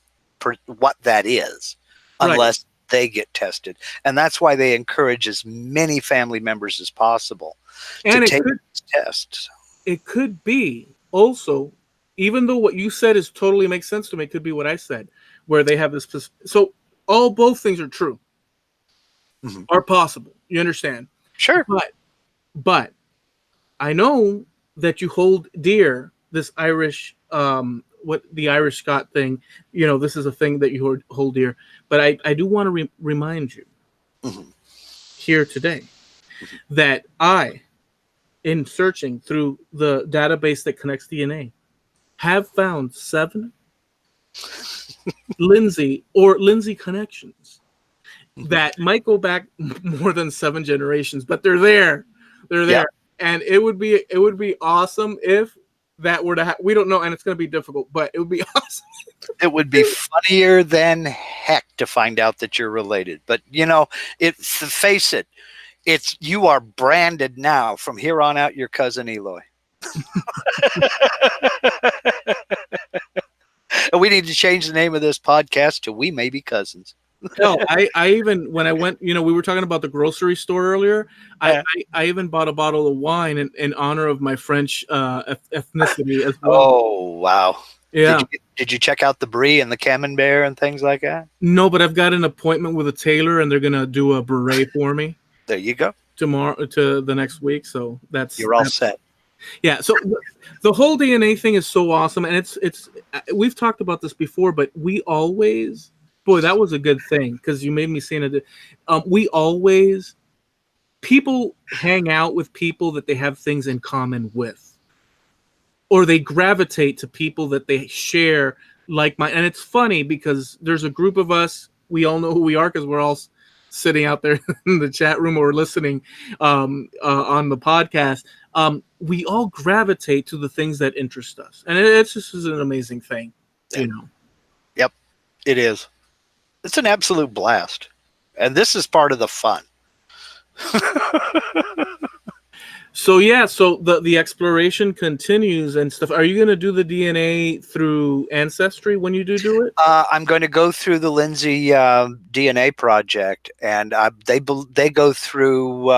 Speaker 2: that is
Speaker 1: Right.
Speaker 2: unless they get tested. And that's why they encourage as many family members as possible to take these tests.
Speaker 1: It could be also, even though what you said is totally makes sense to me, it could be what I said, where they have this. So both things are true, are possible. You understand?
Speaker 2: Sure.
Speaker 1: But I know that you hold dear this Irish, what the Irish Scot thing. This is a thing that you hold dear. But I do want to remind you here today that in searching through the database that connects DNA, have found 7 Lindsay connections that might go back more than 7 generations, but they're there. They're there. Yep. And it would be awesome if that were to happen. We don't know, and it's going to be difficult, but it would be awesome.
Speaker 2: It would be funnier than heck to find out that you're related. But, face it, you are branded now. From here on out, your cousin Eloy. And we need to change the name of this podcast to We May Be Cousins.
Speaker 1: No, I even, when I went, we were talking about the grocery store earlier. I even bought a bottle of wine in honor of my French ethnicity as well.
Speaker 2: Oh, wow.
Speaker 1: Yeah.
Speaker 2: Did you check out the brie and the camembert and things like that?
Speaker 1: No, but I've got an appointment with a tailor, and they're going to do a beret for me.
Speaker 2: There you go.
Speaker 1: Tomorrow to the next week. So
Speaker 2: you're all set.
Speaker 1: Yeah. So the whole DNA thing is so awesome. And it's we've talked about this before, but we always, boy, that was a good thing, because you made me see it. People hang out with people that they have things in common with, or they gravitate to people that they share and it's funny because there's a group of us, we all know who we are because we're all sitting out there in the chat room or listening on the podcast. We all gravitate to the things that interest us, and it's just an amazing thing.
Speaker 2: Yep, it is. It's an absolute blast, and this is part of the fun.
Speaker 1: So the exploration continues and stuff. Are you going to do the DNA through Ancestry when you do it?
Speaker 2: I'm going to go through the Lindsay DNA project, and they go through.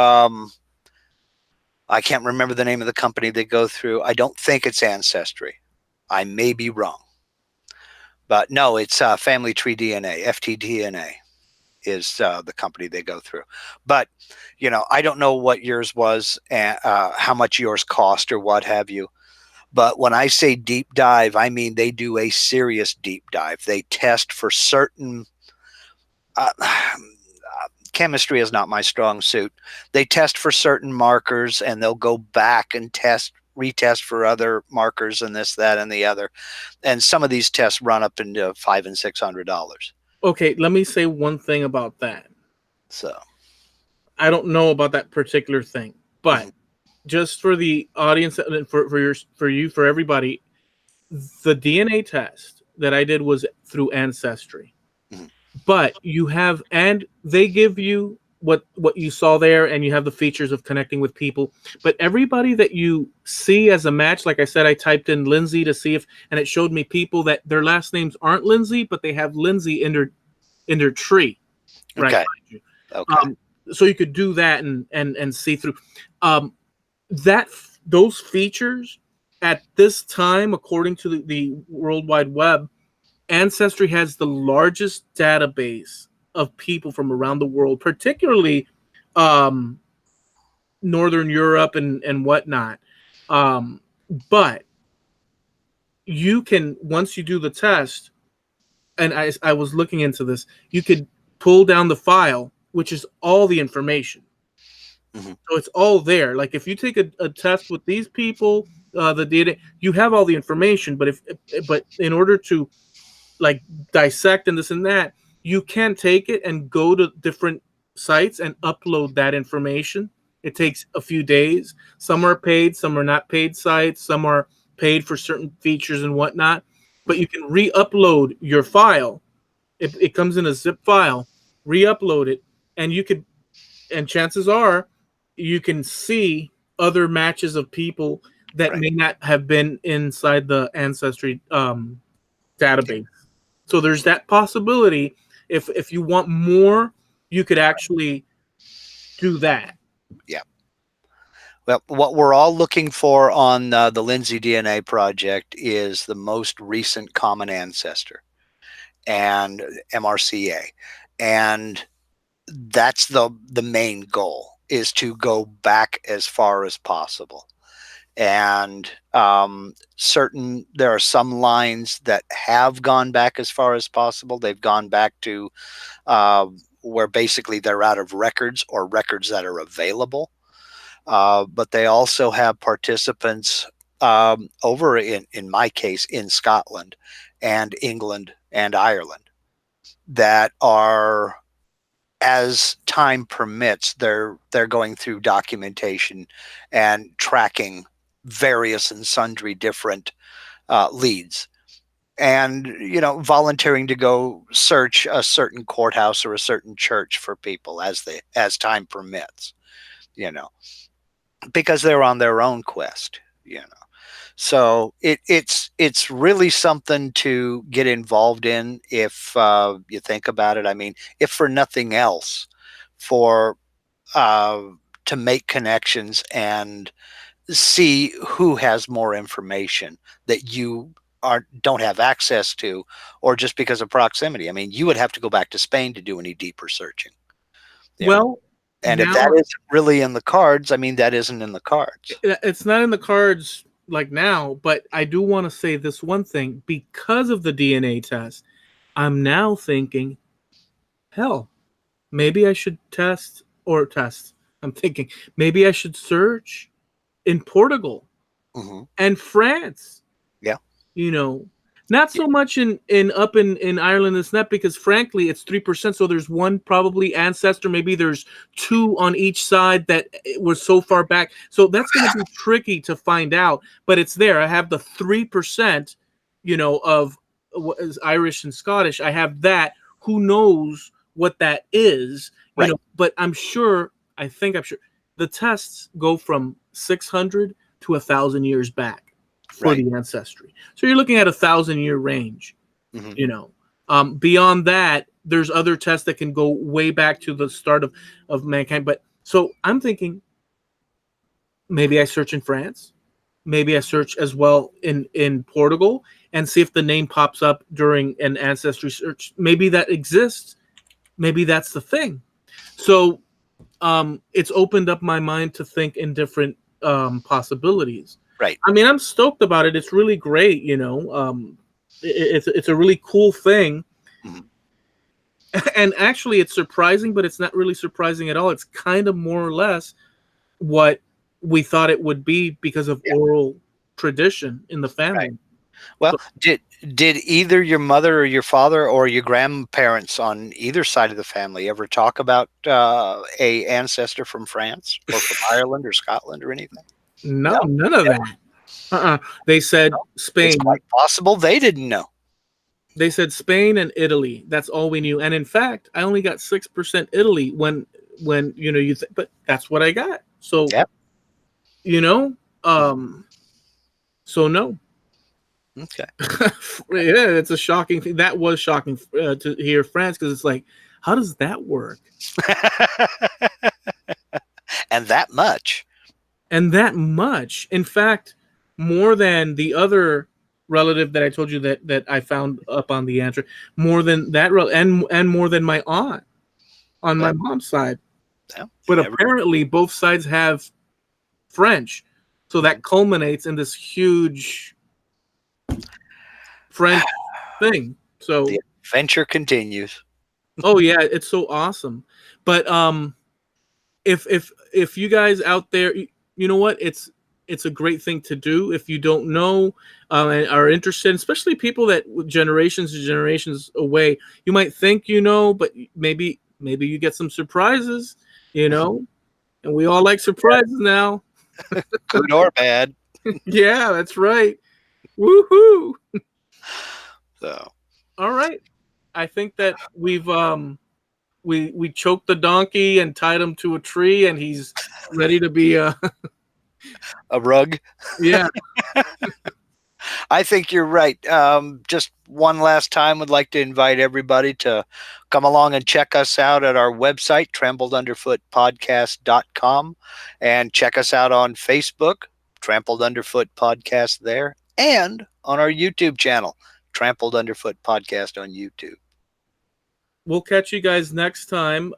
Speaker 2: I can't remember the name of the company they go through. I don't think it's Ancestry. I may be wrong, but no, it's Family Tree DNA. FTDNA is the company they go through. But I don't know what yours was and how much yours cost or what have you. But when I say deep dive, I mean they do a serious deep dive. They test for certain chemistry is not my strong suit. They test for certain markers, and they'll go back and retest for other markers and this, that, and the other. And some of these tests run up into $500 and $600.
Speaker 1: Okay, let me say one thing about that.
Speaker 2: So
Speaker 1: I don't know about that particular thing, but just for the audience and for everybody, the DNA test that I did was through Ancestry. But they give you what you saw there, and you have the features of connecting with people. But everybody that you see as a match, like I said, I typed in Lindsay to see and it showed me people that their last names aren't Lindsay, but they have Lindsay in their tree. Right.
Speaker 2: Okay.
Speaker 1: So you could do that and see through those features at this time, according to the World Wide Web. Ancestry has the largest database of people from around the world, particularly Northern Europe and whatnot. But you can, once you do the test, and I was looking into this, you could pull down the file, which is all the information. So it's all there. Like if you take a test with these people, the data, you have all the information. But in order to dissect and this and that, you can take it and go to different sites and upload that information. It takes a few days. Some are paid, some are not paid sites, some are paid for certain features and whatnot. But you can re-upload your file. It comes in a zip file, re-upload it, and chances are you can see other matches of people that
Speaker 2: Right.
Speaker 1: may not have been inside the ancestry database. So there's that possibility. If you want more, you could actually do that.
Speaker 2: Yeah. Well, what we're all looking for on the Lindsay DNA project is the most recent common ancestor and MRCA, and that's the main goal, is to go back as far as possible. And there are some lines that have gone back as far as possible. They've gone back to where basically they're out of records or records that are available. But they also have participants over in my case, in Scotland and England and Ireland that are, as time permits, they're going through documentation and tracking various and sundry different leads, and volunteering to go search a certain courthouse or a certain church for people as time permits, you know because they're on their own quest. So it's really something to get involved in if you think about it. I mean, if for nothing else, for uh, to make connections and see who has more information that you don't have access to, or just because of proximity. I mean, you would have to go back to Spain to do any deeper searching. You know?
Speaker 1: Well,
Speaker 2: And if
Speaker 1: now
Speaker 2: that isn't really in the cards, I mean, that isn't in the cards.
Speaker 1: it's not in the cards like now, but I do want to say this one thing. Because of the DNA test, I'm now thinking, hell, maybe I should test. I'm thinking maybe I should search in Portugal
Speaker 2: Hmm.
Speaker 1: and France.
Speaker 2: Yeah.
Speaker 1: You know, not so much in Ireland. It's not, because frankly it's 3%. So there's one probably ancestor. Maybe there's two on each side that was so far back. So that's going to be tricky to find out. But it's there. I have the 3%. Of what is Irish and Scottish. I have that. Who knows what that is?
Speaker 2: Right.
Speaker 1: But I'm sure. I'm sure the tests go from 600 to 1,000 years back for
Speaker 2: Right.
Speaker 1: the ancestry. So you're looking at 1,000-year range.
Speaker 2: Hmm.
Speaker 1: Beyond that, there's other tests that can go way back to the start of mankind. But so I'm thinking maybe I search in France, maybe I search as well in Portugal, and see if the name pops up during an ancestry search. Maybe that exists. Maybe that's the thing. So it's opened up my mind to think in different possibilities.
Speaker 2: Right.
Speaker 1: I mean, I'm stoked about it. It's really great. It's a really cool thing.
Speaker 2: Mhm.
Speaker 1: And actually, it's surprising, but it's not really surprising at all. It's kind of more or less what we thought it would be because of
Speaker 2: Yeah.
Speaker 1: oral tradition in the family.
Speaker 2: Right. Well, did either your mother or your father or your grandparents on either side of the family ever talk about a ancestor from France or from Ireland or Scotland or anything?
Speaker 1: No,
Speaker 2: No.
Speaker 1: none of
Speaker 2: Never.
Speaker 1: that. They said
Speaker 2: It's
Speaker 1: Spain.
Speaker 2: quite possible they didn't know.
Speaker 1: They said Spain and Italy. That's all we knew. And in fact, I only got 6% Italy when you think, but that's what I got. So
Speaker 2: Yep.
Speaker 1: you know, um, so no.
Speaker 2: Okay.
Speaker 1: Yeah, it's a shocking thing. That was shocking to hear France, because it's like, how does that work?
Speaker 2: And that much.
Speaker 1: And that much, in fact, more than the other relative that I told you that I found up on the answer, more than that, and more than my aunt on my
Speaker 2: Well,
Speaker 1: mom's side.
Speaker 2: yeah,
Speaker 1: But
Speaker 2: every-
Speaker 1: apparently, both sides have French, so that culminates in this huge French thing. So,
Speaker 2: the adventure continues.
Speaker 1: oh yeah, it's so awesome. But if you guys out there, you know what, it's a great thing to do if you don't know and are interested, especially people that generations and generations away. You might think but maybe you get some surprises, and we all like surprises now.
Speaker 2: Good or bad.
Speaker 1: Yeah, that's right. Woohoo!
Speaker 2: So
Speaker 1: All right, I think that we choked the donkey and tied him to a tree, and he's ready to be
Speaker 2: A rug.
Speaker 1: Yeah.
Speaker 2: I think you're right. Just one last time, would like to invite everybody to come along and check us out at our website, trampledunderfootpodcast.com, and check us out on Facebook, Trampled Underfoot Podcast there, and on our YouTube channel, Trampled Underfoot Podcast on YouTube.
Speaker 1: We'll catch you guys next time.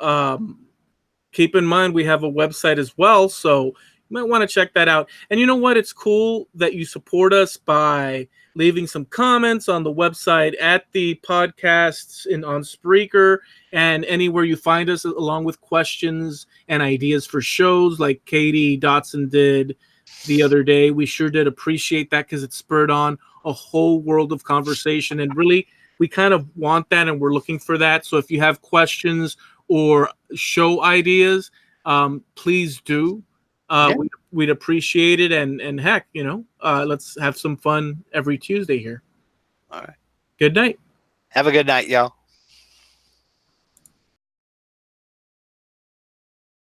Speaker 1: Keep in mind, we have a website as well, so you might want to check that out. And you know what? It's cool that you support us by leaving some comments on the website, at the podcasts, on Spreaker, and anywhere you find us, along with questions and ideas for shows like Katie Dotson did the other day. We sure did appreciate that because it spurred on a whole world of conversation. And really, we kind of want that, and we're looking for that. So if you have questions or show ideas, please do. We'd appreciate it. And heck, let's have some fun every Tuesday here.
Speaker 2: All right.
Speaker 1: Good night.
Speaker 2: Have a good night, y'all.